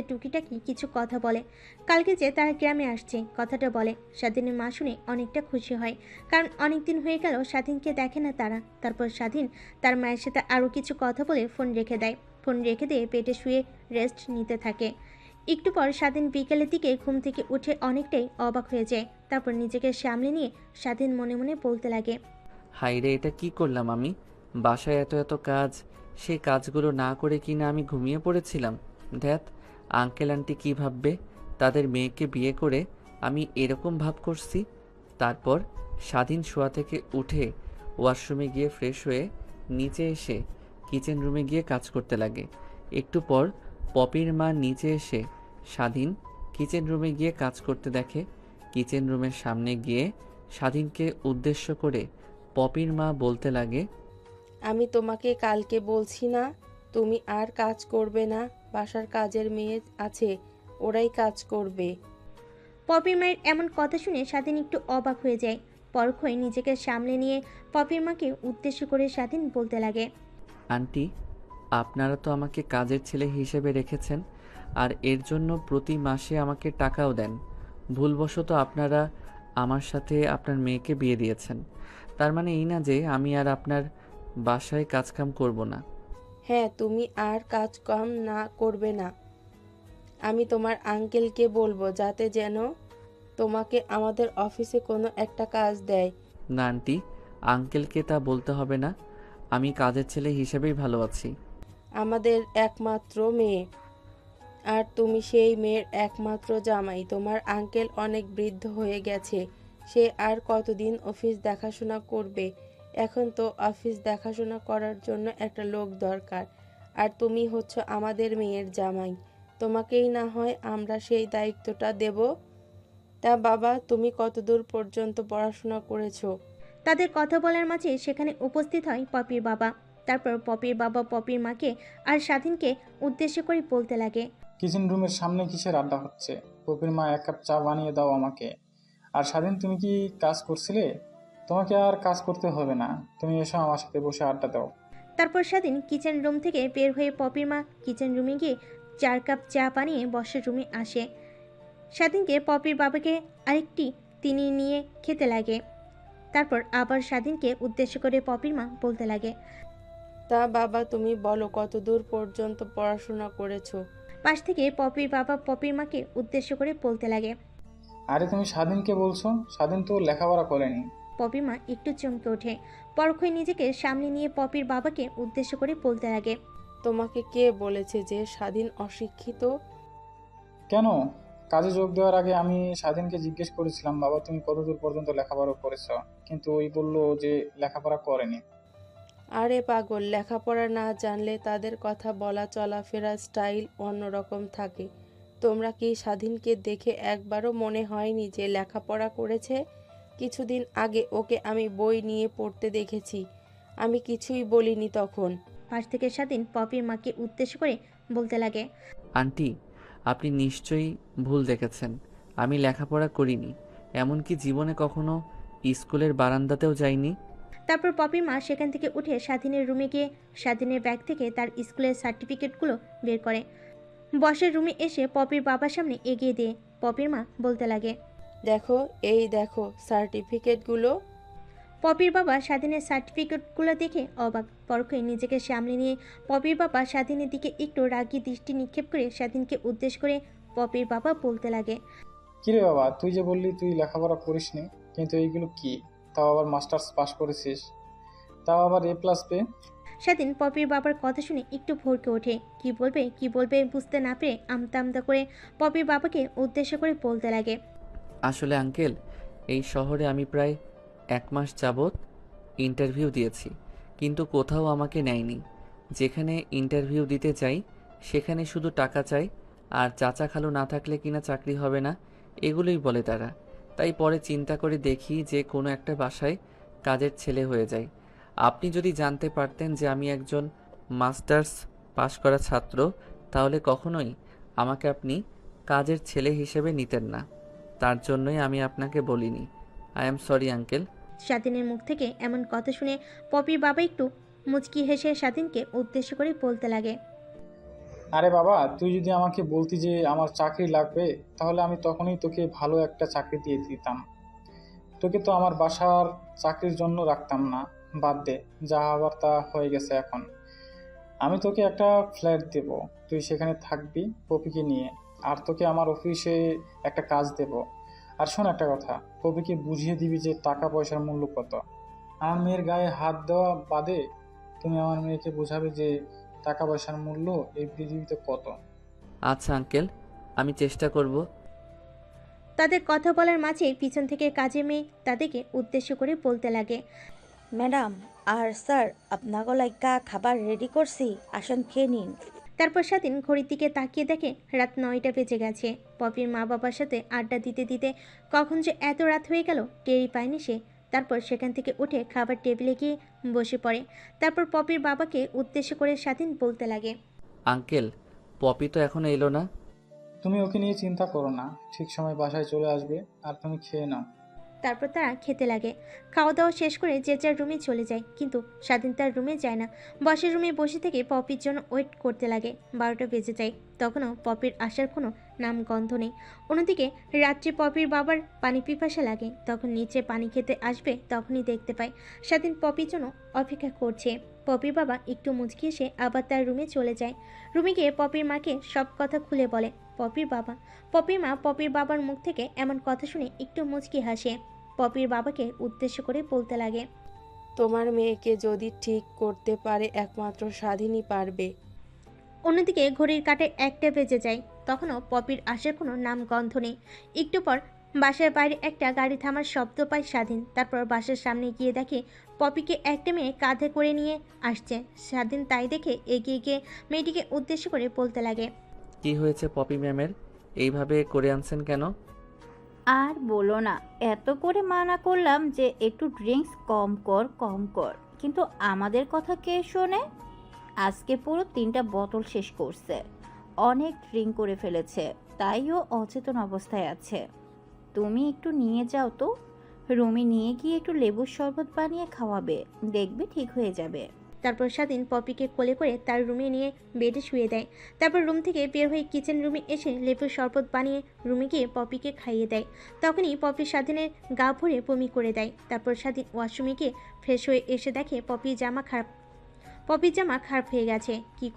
টুকিটাকি কিছু কথা বলে। কালকে যে তারা গ্রামে আসছে কথাটা বলে। স্বাধীনের মা শুনে অনেকটা খুশি হয়, কারণ অনেকদিন হয়ে গেল স্বাধীনকে দেখে না তারা। তারপর স্বাধীন তার মায়ের সাথে আরও কিছু কথা বলে ফোন রেখে দেয়। ফোন রেখে দিয়ে পেটে শুয়ে রেস্ট নিতে থাকে। একটু পর স্বাধীন বিকেলের দিকে ঘুম থেকে উঠে অনেকটাই অবাক হয়ে যায়। তারপর নিজেকে সামলে নিয়ে স্বাধীন মনে মনে বলতে লাগে, হাইরে, এটা কি করলাম আমি? বাসায় এত এত কাজ, সেই কাজগুলো না করে কি না আমি ঘুমিয়ে পড়েছিলাম। ধ্যাত, আঙ্কেল আন্টি কী ভাববে? তাদের মেয়েকে বিয়ে করে আমি এরকম ভাব করছি। তারপর স্বাধীন শোয়া থেকে উঠে ওয়াশরুমে গিয়ে ফ্রেশ হয়ে নিচে এসে কিচেন রুমে গিয়ে কাজ করতে লাগে। একটু পর পপির মা নিচে এসে স্বাধীন কিচেন রুমে গিয়ে কাজ করতে দেখে। কিচেন রুমের সামনে গিয়ে স্বাধীনকে উদ্দেশ্য করে পপির মা বলতে লাগে, আমি তোমাকে কালকে বলছি না তুমি আর কাজ করবে না, বাসার কাজের মেয়ে আছে, ওরাই কাজ করবে। পপির মায়ের এমন কথা শুনে স্বাধীন একটু অবাক হয়ে যায়। পরক্ষণে নিজেকে সামলে নিয়ে পপির মাকে উদ্দেশ্য করে স্বাধীন বলতে লাগে, আন্টি, আপনারা তো আমাকে কাজের ছেলে হিসেবে রেখেছেন আর এর জন্য প্রতি মাসে আমাকে টাকাও দেন। ভুলবশত আপনারা আমার সাথে আপনার মেয়েকে বিয়ে দিয়েছেন। তার মানে এই না যে আমি আর আপনার বাসায় কাজকাম করব না। হ্যাঁ, তুমি আর কাজ কাম না করবে না। আমি তোমার আঙ্কেলকে বলবো যাতে যেন তোমাকে আমাদের অফিসে কোনো একটা কাজ দেয়। না আন্টি, আঙ্কেলকে তা বলতে হবে না, আমি কাজের ছেলে হিসেবেই ভালো আছি। আমাদের একমাত্র মেয়ে, আর তুমি সেই মেয়ের একমাত্র জামাই। তোমার আঙ্কেল অনেক বৃদ্ধ হয়ে গেছে, সে আর কতদিন অফিস দেখাশোনা করবে? এখন তো অফিস দেখাশোনা করার জন্য একটা লোক দরকার, আর তুমি হচ্ছ আমাদের মেয়ের জামাই। তোমাকেই না হয় আমরা সেই দায়িত্বটা দেব। তা বাবা, তুমি কতদূর পর্যন্ত পড়াশোনা করেছো? তাদের কথা বলার মাঝে সেখানে উপস্থিত হয় পপির বাবা। তারপর পপির বাবা পপির মাকে আর স্বাধীনকে উদ্দেশ্য করে বলতে লাগে, কিচেন রুমের সামনে কিসের আড্ডা হচ্ছে? পপির মা, এক কাপ চা বানিয়ে দাও আমাকে। আর স্বাধীন, তুমি কি কাজ করছিলে? তোমাকে আর কাজ করতে হবে না, তুমি এসো আমার সাথে বসে আড্ডা দাও। তারপর স্বাধীন কিচেন রুম থেকে বের হয়ে পপির মা কিচেন রুমে গিয়ে 4 কাপ চা বানিয়ে বসার রুমে আসে। স্বাধীনকে পপির বাবাকে আরেকটি তিনি নিয়ে খেতে লাগে। তারপর আবার স্বাধীনকে উদ্দেশ্য করে পপির মা বলতে লাগে, তা বাবা, তুমি বলো কতদূর পর্যন্ত পড়াশোনা করেছো? পাশ থেকে পপির বাবা পপির মাকে উদ্দেশ্য করে বলতে লাগে, আরে তুমি স্বাধীনকে বলছো? স্বাধীন তো লেখাপড়া করেনি। পপির মা একটু চমকে ওঠে। পরক্ষই নিজেকে সামনে নিয়ে পপির বাবাকে উদ্দেশ্য করে বলতে লাগে। তোমাকে কে বলেছে যে স্বাধীন অশিক্ষিত? কেন? কাজে যোগ দেওয়ার আগে আমি স্বাধীনকে জিজ্ঞেস করেছিলাম, বাবা তুমি কতদূর পর্যন্ত লেখাপড়া করেছো? কিন্তু ওই বললো যে লেখাপড়া করেনি। আরে পাগল, লেখাপড়া না জানলে তাদের কথা বলা চলাফেরা স্টাইল অন্যরকম থাকে। তোমরা কি স্বাধীনকে দেখে একবারও মনে হয়নি যে লেখাপড়া করেছে? কিছুদিন আগে ওকে আমি বই নিয়ে পড়তে দেখেছি, আমি কিছুই বলিনি তখন। পাশ থেকে স্বাধীন পপির মাকে উদ্দেশ্য করে বলতে লাগে। আন্টি, আপনি নিশ্চয়ই ভুল দেখেছেন। আমি লেখাপড়া করিনি, এমনকি জীবনে কখনো স্কুলের বারান্দাতেও যাইনি। তারপর পপির মা সেখান থেকে উঠে স্বাধীনের রুমে গিয়ে স্বাধীনের ব্যাগ থেকে তার স্কুলের সার্টিফিকেটগুলো বের করে বসের রুমে এসে পপির বাবার সামনে এগিয়ে দিয়ে পপির মা বলতে লাগে। দেখো, এই দেখো সার্টিফিকেটগুলো। পপির বাবা স্বাধীনের সার্টিফিকেটগুলো দেখে অবাক। পরক্ষই নিজেকে সামলে নিয়ে পপির বাবা স্বাধীনের দিকে একটু রাগী দৃষ্টি নিক্ষেপ করে স্বাধীনকে উদ্দেশ্য করে পপির বাবা বলতে লাগে। কিরে বাবা, তুই যে বললি তুই লেখাপড়া করিসনি, কিন্তু এইগুলো কি? তাও আবার মাস্টার্স পাস করেছিস, তাও আবার A+ পেয়ে। স্বাধীন পপির বাবার কথা শুনে একটু ভরকে ওঠে। কি বলবে বুঝতে না পেরে আমতা আমতা করে পপির বাবাকে উদ্দেশ্য করে বলতে লাগে। আসলে আঙ্কেল, এই শহরে আমি প্রায় 1 মাস যাবৎ ইন্টারভিউ দিয়েছি, কিন্তু কোথাও আমাকে নেয়নি। যেখানে ইন্টারভিউ দিতে যাই সেখানে শুধু টাকা চাই, আর চাচা খালু না থাকলে কিনা চাকরি হবে না, এগুলোই বলে তারা। তাই পরে চিন্তা করে দেখি যে কোনো একটা বাসায় কাজের ছেলে হয়ে যায়। আপনি যদি জানতে পারতেন যে আমি একজন মাস্টার্স পাশ করা ছাত্র, তাহলে কখনোই আমাকে আপনি কাজের ছেলে হিসেবে নিতেন না। তার জন্যই আমি আপনাকে বলিনি। I am sorry uncle. স্বাধীনের মুখ থেকে এমন কথা শুনে পপির বাবা একটু মুচকি হেসে স্বাধীনকে উদ্দেশ্য করে বলতে লাগে। আরে বাবা, তুই যদি আমাকে বলতি যে আমার চাকরি লাগবে, তাহলে আমি তখনই তোকে ভালো একটা চাকরি দিয়ে দিতাম। তোকে তো আমার বাসার চাকরির জন্য রাখতাম না। বাদ দে, যা হবার তা হয়ে গেছে। এখন আমি তোকে একটা ফ্ল্যাট দেব, তুই সেখানে থাকবি পপিকে নিয়ে, আর তোকে আমার অফিসে একটা কাজ দেব। আর শোন একটা কথা, পপিকে বুঝিয়ে দিবি যে টাকা পয়সার মূল্য কত। আমার মেয়ের গায়ে হাত দেওয়া বাদে তুমি আমার মেয়েকে বোঝাবে যে টাকা পয়সার মূল্য এই পৃথিবীতে কত। আচ্ছা আঙ্কেল, আমি চেষ্টা করব। তাদের কথা বলার মাঝে পিছন থেকে কাজের মেয়ে তাদেরকে উদ্দেশ্য করে বলতে লাগে। ম্যাডাম আর স্যার, আপনাকে লাইকা খাবার রেডি করছি, আসেন খেয়ে নিন। তারপর স্বাধীন ঘড়ির দিকে তাকিয়ে দেখে রাত 9টা বেজে গেছে। পপির মা বাবার সাথে আড্ডা দিতে দিতে কখন যে এত রাত হয়ে গেল টেরই পায়নি সে। তারপর সেখান থেকে উঠে খাবার টেবিলে গিয়ে বসে পড়ে। তারপর পপির বাবাকে উদ্দেশ্য করে স্বাধীন বলতে লাগে। আঙ্কেল, পপি তো এখনো এলো না। তুমি ওকে নিয়ে চিন্তা করো না, ঠিক সময় বাসায় চলে আসবে, আর তুমি খেয়ে নাও। তারপর তারা খেতে লাগে। খাওয়া দাওয়া শেষ করে যে যার রুমে চলে যায়, কিন্তু স্বাধীন তার রুমে যায় না। বসের রুমে বসে থেকে পপির জন্য ওয়েট করতে লাগে। 12টা বেজে যায়, তখনও পপির আসার কোনো নাম গন্ধ নেই। অন্যদিকে রাত্রে পপির বাবার পানি পিপাসা লাগে, তখন নিচে পানি খেতে আসবে, তখনই দেখতে পায় স্বাধীন পপির জন্য অপেক্ষা করছে। পপির বাবা একটু মুচকি এসে আবার তার রুমে চলে যায়। রুমে গিয়ে পপির মাকে সব কথা খুলে বলে পপির বাবা। পপির মা পপির বাবার মুখ থেকে এমন কথা শুনে একটু মুচকি হাসে। পপির বাবাকে উদ্দেশ্য করে বলতে লাগে। তোমার মেয়েকে যদি ঠিক করতে পারে একমাত্র স্বাধীনই পারবে। অন্যদিকে ঘড়ির কাঁটে 1টা বেজে যায়, তখনও পপির আসার কোনো নাম গন্ধ নেই। একটু পর বাসার বাইরে একটা গাড়ি থামার শব্দ পায় স্বাধীন। তারপর বাসার সামনে গিয়ে দেখে পপিকে একটা মেয়ে কাঁধে করে নিয়ে আসছে। স্বাধীন তাই দেখে এগিয়ে গিয়ে মেয়েটিকে উদ্দেশ্য করে বলতে লাগে। কি হয়েছে পপি ম্যামের? এইভাবে করে আনছেন কেন? আর বলো না, এত করে মানা করলাম যে একটু ড্রিঙ্কস কম কর, কিন্তু আমাদের কথা কে শোনে? আজকে পুরো 3টা বোতল শেষ করছে, অনেক ড্রিঙ্ক করে ফেলেছে, তাই ও অচেতন অবস্থায় আছে। তুমি একটু নিয়ে যাও তো, রুমে নিয়ে গিয়ে একটু লেবুর শরবত বানিয়ে খাওয়াবে, দেখবে ঠিক হয়ে যাবে। তারপর স্বাধীন পপিকে কোলে করে তার রুমে নিয়ে বেডে শুয়ে দেয়। তারপর রুম থেকে বের হয়ে কিচেন রুমে এসে লেবুর শরবত বানিয়ে রুমে গিয়ে পপিকে খাইয়ে দেয়। তখনই পপি স্বাধীনের গা ভরে বমি করে দেয়। তারপর স্বাধীন ওয়াশরুমে গিয়ে ফ্রেশ হয়ে এসে দেখে পপির জামা খারাপ পপির জামা খারাপ হয়ে গেছে। কি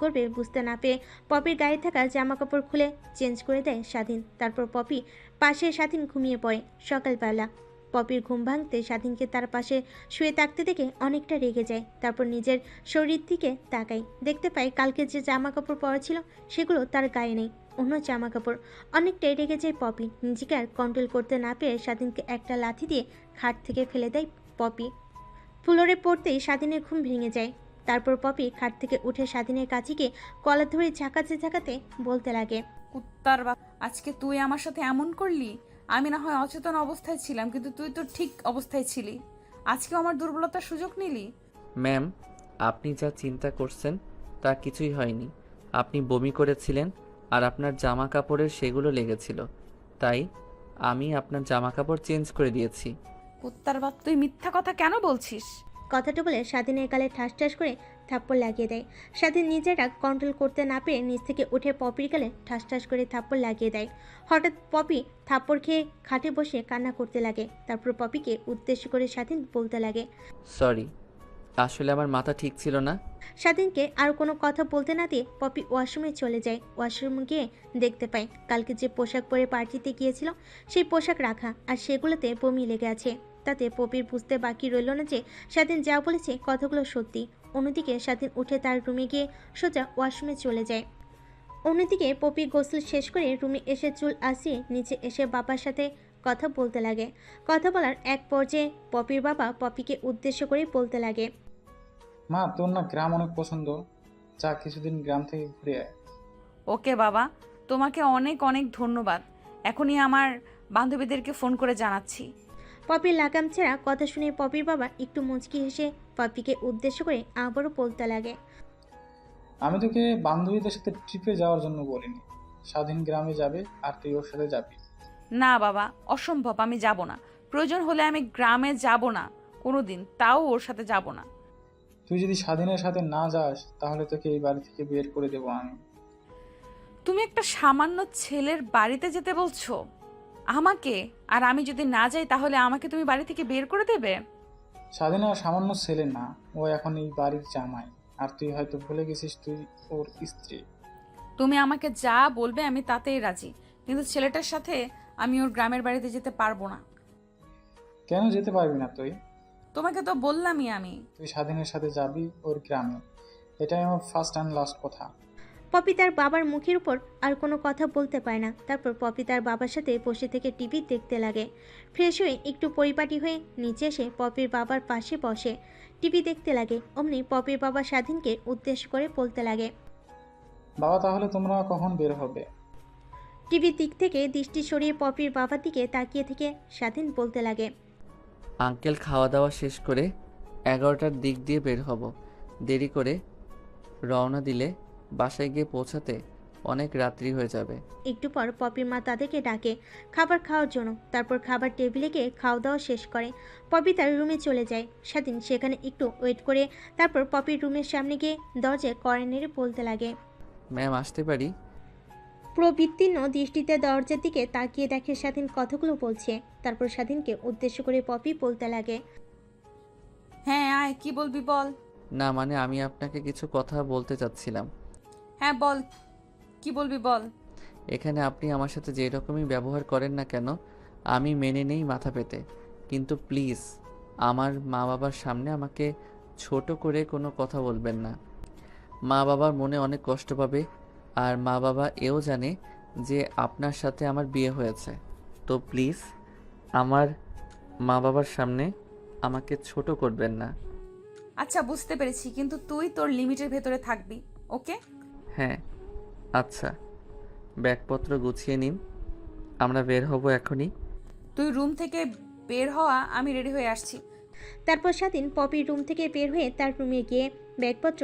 করবে বুঝতে না পেরে পপির গায়ে থাকা জামা কাপড় খুলে চেঞ্জ করে দেয় স্বাধীন। তারপর পপি পাশে স্বাধীন ঘুমিয়ে পড়ে। সকালবেলা পপির ঘুম ভাঙতে স্বাধীনকে তার পাশে শুয়ে থাকতে দেখে অনেকটা রেগে যায়। তারপর নিজের শরীর দিকে তাকায়, দেখতে পায় কালকে যে জামা কাপড় পরা ছিল সেগুলো তার গায়ে নেই, অন্য জামা কাপড়। অনেকটাই রেগে যায় পপি। নিজেকে আর কন্ট্রোল করতে না পেরে স্বাধীনকে একটা লাথি দিয়ে খাট থেকে ফেলে দেয় পপি। ফ্লোরে পড়তেই স্বাধীনের ঘুম ভেঙে যায়। তারপর পপি খাট থেকে উঠে স্বাধীনের কাছে গিয়ে কলার ধরে ঝাঁকাতে বলতে লাগে, কুত্তার বা আজকে তুই আমার সাথে এমন করলি। আমি না হয় অচেতন অবস্থায় ছিলাম, কিন্তু তুই তো ঠিক অবস্থায় ছিলি। আজকে আমার দুর্বলতার সুযোগ নিলি। ম্যাম, আপনি যা চিন্তা করছেন তা কিছুই হয়নি। আপনি বমি করেছিলেন আর আপনার জামা কাপড়ের সেগুলো লেগেছিল, তাই আমি আপনার জামা কাপড় চেঞ্জ করে দিয়েছি। কুত্তার বাপ, তুই মিথ্যা কথা কেন বলছিস? কথাটা বলে স্বাধীনের গালে ঠাস করে থাপ্পড় লাগিয়ে দেয়। স্বাধীন নিজের রাগ কন্ট্রোল করতে না পেরে নিচ থেকে উঠে পপির গালে ঠাস করে থাপ্পড় লাগিয়ে দেয়। হঠাৎ পপি থাপ্পড় খেয়ে খাটে বসে কান্না করতে লাগে। তারপর পপিকে উদ্দেশ্য করে স্বাধীন বলতে লাগে, সরি, আসলে আমার মাথা ঠিক ছিল না। স্বাধীনকে আর কোনো কথা বলতে না দিয়ে পপি ওয়াশরুমে চলে যায়। ওয়াশরুমে গিয়ে দেখতে পায় কালকে যে পোশাক পরে পার্টিতে গিয়েছিল সেই পোশাক রাখা, আর সেগুলোতে বমি লেগে আছে। তাতে পপির বুঝতে বাকি রইল না যে স্বাধীন যা বলেছে কথাগুলো সত্যি। অন্যদিকে স্বাধীন উঠে তার রুমে গিয়ে সোজা ওয়াশরুমে চলে যায়। অন্যদিকে পপি গোসল শেষ করে রুমে এসে চুল আসিয়ে নিচে এসে বাবার সাথে কথা বলতে লাগে। কথা বলার এক পর্যায়ে পপির বাবা পপিকে উদ্দেশ্য করে বলতে লাগে, মা, তোর না গ্রাম অনেক পছন্দ, যা কিছুদিন গ্রাম থেকে ঘুরে আয়। ওকে বাবা, তোমাকে অনেক অনেক ধন্যবাদ। এখনই আমার বান্ধবীদেরকে ফোন করে জানাচ্ছি। পপির লাগাম ছেঁড়া কথা শুনে পপির বাবা একটু মুচকি হেসে পপিকে উদ্দেশ্য করে আবারও বলতে লাগে, আমি তোকে বান্ধবীদের সাথে ট্রিপে যাওয়ার জন্য বলিনি। স্বাধীন গ্রামে যাবে আর তুই ওর সাথে যাবি। না বাবা, অসম্ভব, আমি যাব না। প্রয়োজন হলে আমি গ্রামে যাব না কোনোদিন, তাও ওর সাথে যাব না। তুই যদি স্বাধীনের সাথে না যাস তাহলে তোকে এই বাড়ি থেকে বের করে দেবো আমি। তুমি একটা সামান্য ছেলের বাড়িতে যেতে বলছো আমাকে? আর আমি যদি না যাই তাহলে আমাকে তুমি বাড়ি থেকে বের করে দেবে? স্বাধীন আর সামান্য ছেলে না, ও এখন এই বাড়ির জামাই। আর তুই হয়তো ভুলে গেছিস তুই ওর স্ত্রী। তুমি আমাকে যা বলবে আমি তাতেই রাজি, কিন্তু ছেলেটার সাথে আমি ওর গ্রামের বাড়িতে যেতে পারবো না। কেন যেতে পারবি না তুই? তোমাকে তো বললামই আমি। তুই স্বাধীনের সাথে যাবি ওর গ্রামে, এটাই আমার ফার্স্ট অ্যান্ড লাস্ট কথা। পপি তার বাবার মুখের উপর আর কোনো কথা বলতে পারে না। তারপর পপি তার বাবার সাথে বসে থেকে টিভি দেখতে লাগে। ফ্রেশ হয়ে একটু পরিপাটি হয়ে নিচে এসে পপির বাবার পাশে বসে টিভি দেখতে লাগে। অমনি পপির বাবা স্বাধীনকে উদ্দেশ্য করে বলতে লাগে, বাবা, তাহলে তোমরা কখন বের হবে? টিভির দিক থেকে দৃষ্টি সরিয়ে পপির বাবার দিকে তাকিয়ে থেকে স্বাধীন বলতে লাগে, আঙ্কেল খাওয়া দাওয়া শেষ করে 11টার দিক দিয়ে বের হব। দেরি করে রওনা দিলে বাসায় গিয়ে পৌঁছাতে অনেক রাত্রি হয়ে যাবে। একটু পর পপির মা তাদেরকে ডাকে খাবার খাওয়ার জন্য। তারপর খাবার টেবিলে গিয়ে খাওয়া দাওয়া শেষ করে পপি তার রুমে চলে যায়। স্বাধীন সেখানে একটু ওয়েট করে তারপর পপির রুমের সামনে গিয়ে দরজায় কড়া নেড়ে বলতে লাগে, ম্যাম, আসতে পারি? পুরো বিস্তীর্ণ দৃষ্টিতে দরজার দিকে তাকিয়ে দেখে স্বাধীন কথাগুলো বলছে। তারপর স্বাধীনকে উদ্দেশ্য করে পপি বলতে লাগে, হ্যাঁ আয়, কি বলবি বল। না, মানে আমি আপনাকে কিছু কথা বলতে চাচ্ছিলাম। হ্যাঁ বল, কি বলবি বল। এখানে আপনি আমার সাথে যে রকমই ব্যবহার করেন না কেন আমি মেনে নেই মাথা পেতে, কিন্তু প্লিজ আমার মা বাবার সামনে আমাকে ছোট করে কোনো কথা বলবেন না। মা বাবার মনে অনেক কষ্ট পাবে, আর মা বাবা এও জানে যে আপনার সাথে আমার বিয়ে হয়েছে। তো প্লিজ আমার মা বাবার সামনে আমাকে ছোট করবেন না। আচ্ছা বুঝতে পেরেছি, কিন্তু তুই তোর লিমিটের ভেতরে থাকবি, ওকে? হ্যাঁ, আচ্ছা, ব্যাগপত্র গুছিয়ে নিন, আমরা বের হব এখনই। তুই রুম থেকে বের হওয়া, আমি রেডি হয়ে আসছি। তারপর স্বাধীন পপির রুম থেকে বের হয়ে তার রুমে গিয়ে ব্যাগপত্র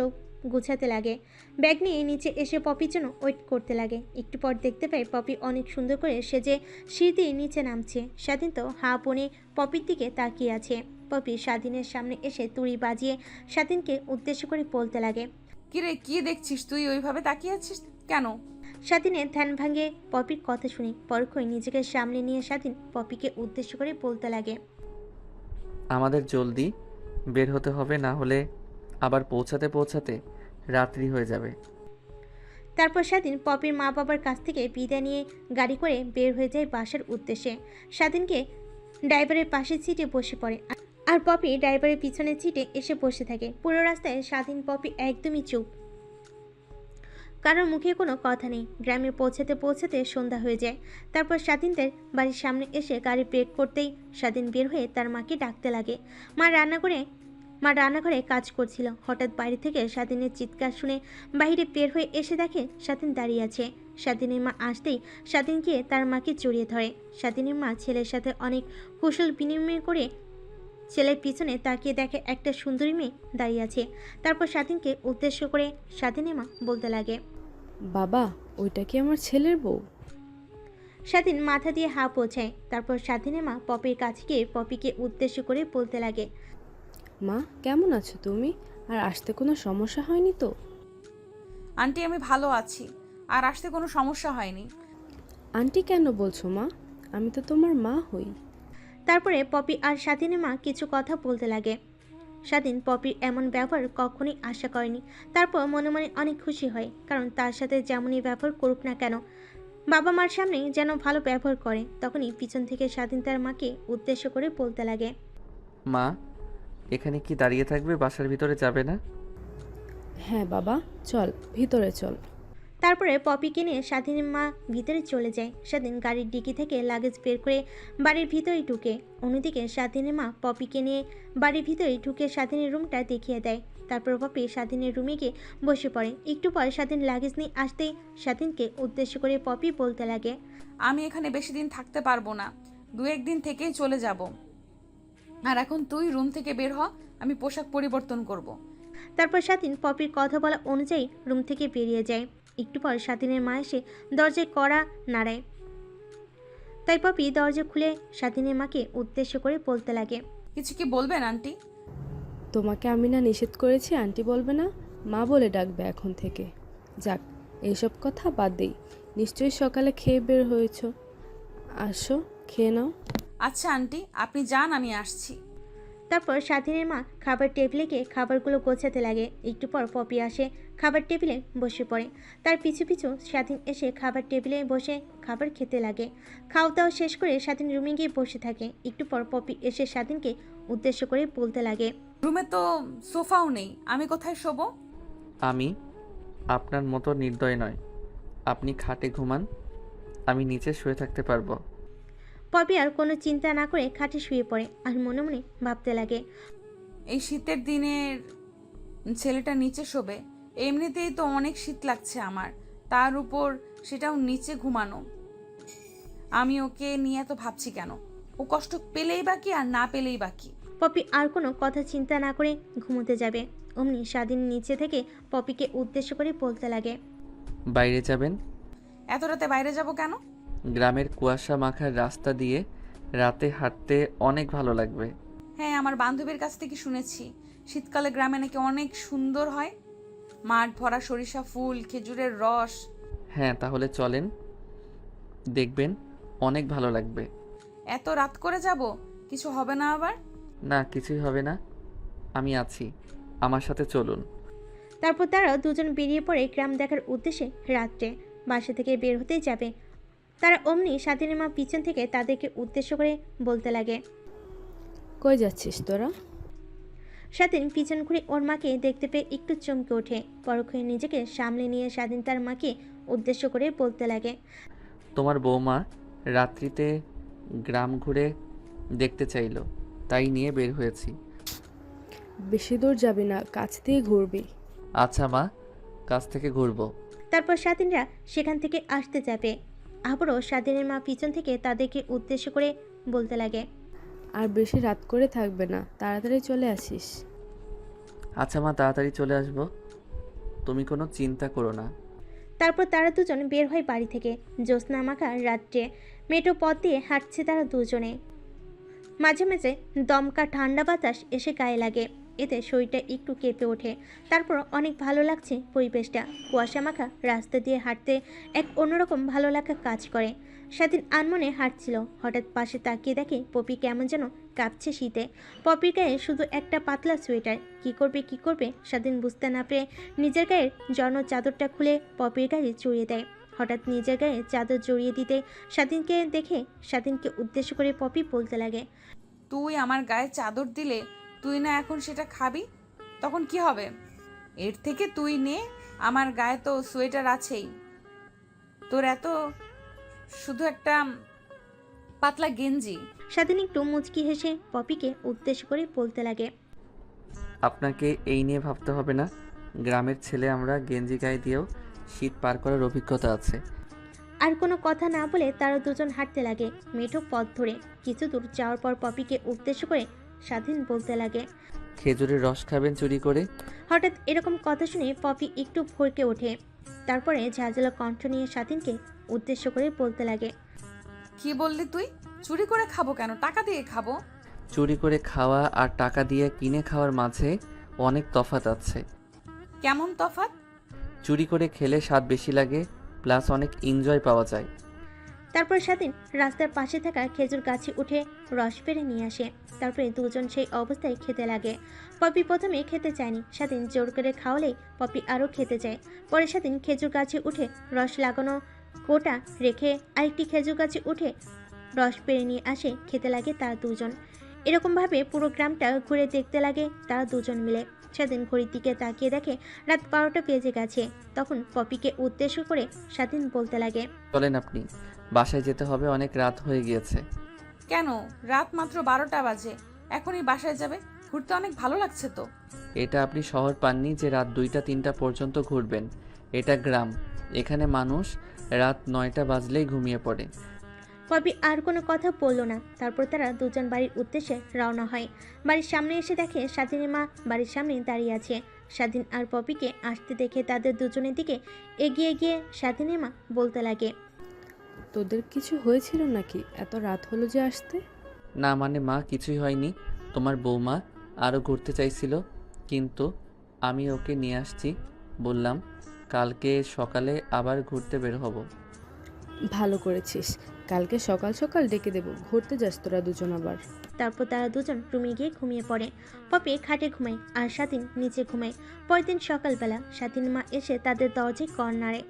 গুছাতে লাগে। ব্যাগ নিয়ে নিচে এসে পপির জন্য ওয়েট করতে লাগে। একটু পর দেখতে পায় পপি অনেক সুন্দর করে সেজে সিঁড়ি দিয়ে নিচে নামছে। স্বাধীন তো হা বনে পপির দিকে তাকিয়ে আছে। পপি স্বাধীনের সামনে এসে তুড়ি বাজিয়ে স্বাধীনকে উদ্দেশ্য করে বলতে লাগে, কিরে, কি দেখছিস তুই ওইভাবে তাকিয়ে আছিস কেন? স্বাধীনের ধ্যান ভাঙে পপির কথা শুনে। পরক্ষই নিজেকে সামনে নিয়ে স্বাধীন পপিকে উদ্দেশ্য করে বলতে লাগে, আমাদের জলদি বের হতে হবে, না হলে আবার পৌঁছাতে পৌঁছাতে রাত্রি হয়ে যাবে। তারপর স্বাধীন পপির মা বাবার কাছ থেকে বিদায় নিয়ে গাড়ি করে বের হয়ে যায় বাসার উদ্দেশ্যে। স্বাধীনকে ড্রাইভারের পাশের সিটে বসে পড়ে, আর পপি ড্রাইভারের পিছনের সিটে এসে বসে থাকে। পুরো রাস্তায় স্বাধীন পপি একদমই চুপ, কারোর মুখে কোনো কথা নেই। গ্রামে পৌঁছাতে পৌঁছাতে সন্ধ্যা হয়ে যায়। তারপর স্বাধীনদের বাড়ির সামনে এসে গাড়ি ব্রেক করতেই স্বাধীন বের হয়ে তার মাকে ডাকতে লাগে। মা রান্নাঘরে কাজ করছিল। হঠাৎ বাইরে থেকে স্বাধীনের চিৎকার শুনে বাইরে বের হয়ে এসে দেখে স্বাধীন দাঁড়িয়ে আছে। স্বাধীনের মা আসতেই স্বাধীন গিয়ে তার মাকে জড়িয়ে ধরে। স্বাধীনের মা ছেলের সাথে অনেক কুশল বিনিময় করে ছেলের পিছনে তাকিয়ে দেখে একটা সুন্দরী মেয়ে দাঁড়িয়ে আছে। তারপর স্বাধীনকে উদ্দেশ্য করে স্বাধীনের মা বলতে লাগে, বাবা, ওইটা কি আমার ছেলের বউ? স্বাধীন মাথা দিয়ে হা পৌঁছায়। তারপর স্বাধীনের মা পপির কাছে গিয়ে পপিকে উদ্দেশ্য করে বলতে লাগে, মা, কেমন আছো তুমি? আর আসতে কোনো সমস্যা হয়নি তো? আন্টি আমি ভালো আছি, আর আসতে কোনো সমস্যা হয়নি। আন্টি কেন বলছো মা? আমি তো তোমার মা হই। তারপরে পপি আর স্বাধীনের মা কিছু কথা বলতে লাগে। স্বাধীন পপির এমন ব্যবহার কখনোই আশা করেনি। তারপর মনে মনে অনেক খুশি হয়, কারণ তার সাথে যেমনই ব্যবহার করুক না কেন, বাবা মার সামনে যেন ভালো ব্যবহার করে। তখনই পিছন থেকে স্বাধীন তার মাকে উদ্দেশ্য করে বলতে লাগে, মা, এখানে কি দাঁড়িয়ে থাকবে? বাসার ভিতরে যাবে না? হ্যাঁ বাবা, চল ভিতরে চল। তারপরে পপিকে নিয়ে স্বাধীনের মা ভিতরে চলে যায়। স্বাধীন গাড়ির ডিকি থেকে লাগেজ বের করে বাড়ির ভিতরে ঢুকে। অন্যদিকে স্বাধীনের মা পপিকে নিয়ে বাড়ির ভিতরে ঢুকে স্বাধীনের রুমটা দেখিয়ে দেয়। তারপর পপি স্বাধীনের রুমে গিয়ে বসে পড়ে। একটু পর স্বাধীন লাগেজ নিয়ে আসতেই স্বাধীনকে উদ্দেশ্য করে পপি বলতে লাগে, আমি এখানে বেশি দিন থাকতে পারবো না, 2-1 দিন থেকেই চলে যাব। আর এখন তুই রুম থেকে বের হ, আমি পোশাক পরিবর্তন করব। তারপর স্বাধীন পপির কথা বলা অনুযায়ী রুম থেকে বেরিয়ে যায়। একটু পর স্বাধীনের মা এসে দরজায় কড়া নাড়ায়। তাই পপি দরজা খুলে স্বাধীনের মাকে উদ্দেশ্য করে বলতে লাগে, কিছু কি বলবেন আন্টি? তোমাকে আমি না নিষেধ করেছি আন্টি বলবে না? মা বলে ডাকবে এখন থেকে। যাক, এইসব কথা বাদ দেই। নিশ্চয়ই সকালে খেয়ে বের হয়েছো। আসো, খেয়ে নাও। আচ্ছা আন্টি, আপনি যান, আমি আসছি। তারপর স্বাধীনের মা খাবার টেবিলে গিয়ে খাবারগুলো গোছাতে লাগে। একটু পর পপি আসে, খাবার টেবিলে বসে পড়ে। তার পিছু পিছু স্বাধীন এসে খাবার টেবিলে বসে খাবার খেতে লাগে। খাওয়া দাওয়া শেষ করে স্বাধীন রুমে গিয়ে বসে থাকে। একটু পর পপি এসে স্বাধীনকে উদ্দেশ্য করে বলতে লাগে, রুমে তো সোফাও নেই, আমি কোথায় শোবো? আমি আপনার মতো নির্দয় নয়। আপনি খাটে ঘুমান, আমি নিচে শুয়ে থাকতে পারবো। পপি আর কোনো চিন্তা না করে খাটে শুয়ে পড়ে আর মনে মনে ভাবতে লাগে, এই শীতের দিনের ছেলেটা নিচে শোবে? এমনিতেই তো অনেক শীত লাগছে আমার, তার উপর সেটাও নিচে ঘুমানো। আমি ওকে নিয়ে এত ভাবছি কেন? ও কষ্ট পেলেই বাকি, আর না পেলেই বাকি। পপি আর কোনো কথা চিন্তা না করে ঘুমোতে যাবে। অমনি স্বাধীন নিচে থেকে পপিকে উদ্দেশ্য করে বলতে লাগে, বাইরে যাবেন? এত রাতে বাইরে যাব কেন? গ্রামের কুয়াশা মাখার রাস্তা দিয়ে রাতে হাঁটতে অনেক ভালো লাগবে। হ্যাঁ, আমার বান্ধবীর কাছ থেকে শুনেছি শীতকালে গ্রামে নাকি অনেক সুন্দর হয়, মাঠ ভরা সরিষা ফুল, খেজুরের রস। হ্যাঁ, তাহলে চলেন, দেখবেন অনেক ভালো লাগবে। এত রাত করে যাব, কিছু হবে না আবার? না, কিছুই হবে না, আমি আছি, আমার সাথে চলুন। তারপর তারা দুজন বেরিয়ে পড়ে গ্রাম দেখার উদ্দেশ্যে। রাত্রে বাসা থেকে বের হতেই যাবে, তারা অমনি স্বাধীনের মা পিছন থেকে তাদেরকে উদ্দেশ্য করে বলতে লাগে, কই যাচ্ছিস তোরা? স্বাধীন পিছন ঘুরে ওর মাকে দেখতে পেয়ে একটু চমকে ওঠে। পরক্ষণে নিজেকে সামলে নিয়ে স্বাধীন তার মাকে উদ্দেশ্য করে বলতে লাগে, তোমার বৌমা রাত্রিতে গ্রাম ঘুরে দেখতে চাইলো, তাই নিয়ে বের হয়েছি। বেশি দূর যাবি না, কাছ দিয়ে ঘুরবি। আচ্ছা মা, কাছ থেকে ঘুরবো। তারপর স্বাধীনরা সেখান থেকে আসতে যাবে। আবারও স্বাধীনের মা পিছন থেকে তাদেরকে উদ্দেশ্য করে বলতে লাগে, আর বেশি রাত করে থাকবে না, তাড়াতাড়ি চলে আসিস। আচ্ছা মা, তাড়াতাড়ি চলে আসবো, তুমি কোনো চিন্তা করো না। তারপর তারা দুজন বের হয় বাড়ি থেকে। জ্যোৎস্না মাখা রাত্রে মেঠো পথ দিয়ে হাঁটছে তারা দুজনে। মাঝে মাঝে দমকা ঠান্ডা বাতাস এসে গায়ে লাগে, এতে শরীরটা একটু কেঁপে ওঠে। তারপর অনেক ভালো লাগছে পরিবেশটা। কুয়াশা মাখা রাস্তা দিয়ে হাঁটতে এক অন্যরকম ভালো লাগা কাজ করে। স্বাধীন আনমনে হাঁটছিল। হঠাৎ পাশে তাকিয়ে দেখে পপি কেমন যেন কাঁপছে শীতে। পপির গায়ে শুধু একটা পাতলা সোয়েটার। কি করবে স্বাধীন বুঝতে না পেরে নিজের গায়ের জড়ানো চাদরটা খুলে পপির গায়ে জড়িয়ে দেয়। হঠাৎ নিজের গায়ে চাদর জড়িয়ে দিতে স্বাধীনকে দেখে স্বাধীনকে উদ্দেশ্য করে পপি বলতে লাগে, তুই আমার গায়ে চাদর দিলে তুই না এখন সেটা খাবি, তখন কি হবে? এর থেকে তুই নে, আমার গায়ে তো সোয়েটার আছেই। তোর এত শুধু একটা পাতলা গেঞ্জি। স্বাধীন একটু মুচকি হেসে পপিকে উদ্দেশ্য করে বলতে লাগে, আপনাকে এই নিয়ে ভাবতে হবে না। গ্রামের ছেলে আমরা, গেঞ্জি গায়ে দিয়েও শীত পার করার অভিজ্ঞতা আছে। আর কোনো কথা না বলে তারা দুজন হাঁটতে লাগে মেঠো পথ ধরে। কিছু দূর যাওয়ার পর পপিকে উদ্দেশ্য করে স্বাধীন বলতে লাগে, খেজুরের রস খাবেন চুরি করে? হঠাৎ এরকম কথা শুনে পপি একটু ভরকে ওঠে। তারপরে ঝাঁঝালো কণ্ঠ নিয়ে স্বাধীনকে উদ্দেশ্য করে বলতে লাগে, কি বললি তুই? চুরি করে খাবো কেন? টাকা দিয়ে খাবো। চুরি করে খাওয়া আর টাকা দিয়ে কিনে খাওয়ার মাঝে অনেক তফাৎ আছে। কেমন তফাৎ? চুরি করে খেলে স্বাদ বেশি লাগে, প্লাস অনেক এনজয় পাওয়া যায়। তারপর স্বাধীন রাস্তার পাশে থাকা খেজুর গাছে উঠে রস পেড়ে নিয়ে আসে। তারপরে দুজন সেই অবস্থায় খেতে লাগে। পপি প্রথমে খেতে চায়নি, স্বাধীন জোর করে খাওয়ালেই পপি আরও খেতে চায়। পরে স্বাধীন খেজুর গাছে উঠে রস লাগানো কোটা রেখে আরেকটি খেজুর গাছে উঠে রস পেড়ে নিয়ে আসে। খেতে লাগে তারা দুজন। এরকমভাবে পুরো গ্রামটা ঘুরে দেখতে লাগে তারা দুজন মিলে। স্বাধীন ঘড়ির দিকে তাকিয়ে দেখে রাত 12টা বেজে গেছে। তখন পপিকে উদ্দেশ্য করে স্বাধীন বলতে লাগে, চলেন আপনি, বাসায় যেতে হবে, অনেক রাত হয়ে গিয়েছে। কেন? রাত মাত্র 12টা বাজে, এখনই বাসায় যাবে? ঘুরতে অনেক ভালো লাগছে তো। এটা আপনি শহর পাননি যে রাত 2টা 3টা পর্যন্ত ঘুরবেন। এটা গ্রাম, এখানে মানুষ রাত 9টা বাজলেই ঘুমিয়ে পড়ে। পপি আর কোনো কথা বলল না। তারপর তারা দুজন বাড়ির উদ্দেশ্যে রওনা হয়। বাড়ির সামনে এসে দেখে স্বাধীনের মা বাড়ির সামনে দাঁড়িয়ে আছে। স্বাধীন আর পপিকে আসতে দেখে তাদের দুজনের দিকে এগিয়ে গিয়ে স্বাধীনের মা বলতে লাগে, তোদের কিছু হয়েছিল নাকি? এত রাত হলো যে আসতে? না মানে মা, কিছুই হয়নি। তোমার বৌমা আরও ঘুরতে চাইছিল, কিন্তু আমি ওকে নিয়ে আসছি। বললাম কালকে সকালে আবার ঘুরতে বের হব। ভালো করেছিস, কালকে সকাল সকাল ডেকে দেবো, ঘুরতে যাস তোরা দুজন আবার। তারপর তারা দুজন রুমে গিয়ে ঘুমিয়ে পড়ে। পপি খাটে ঘুমায় আর স্বাধীন নিচে ঘুমায়। পরের দিন সকালবেলা স্বাধীন মা এসে তাদের দরজায় কড় নাড়ে।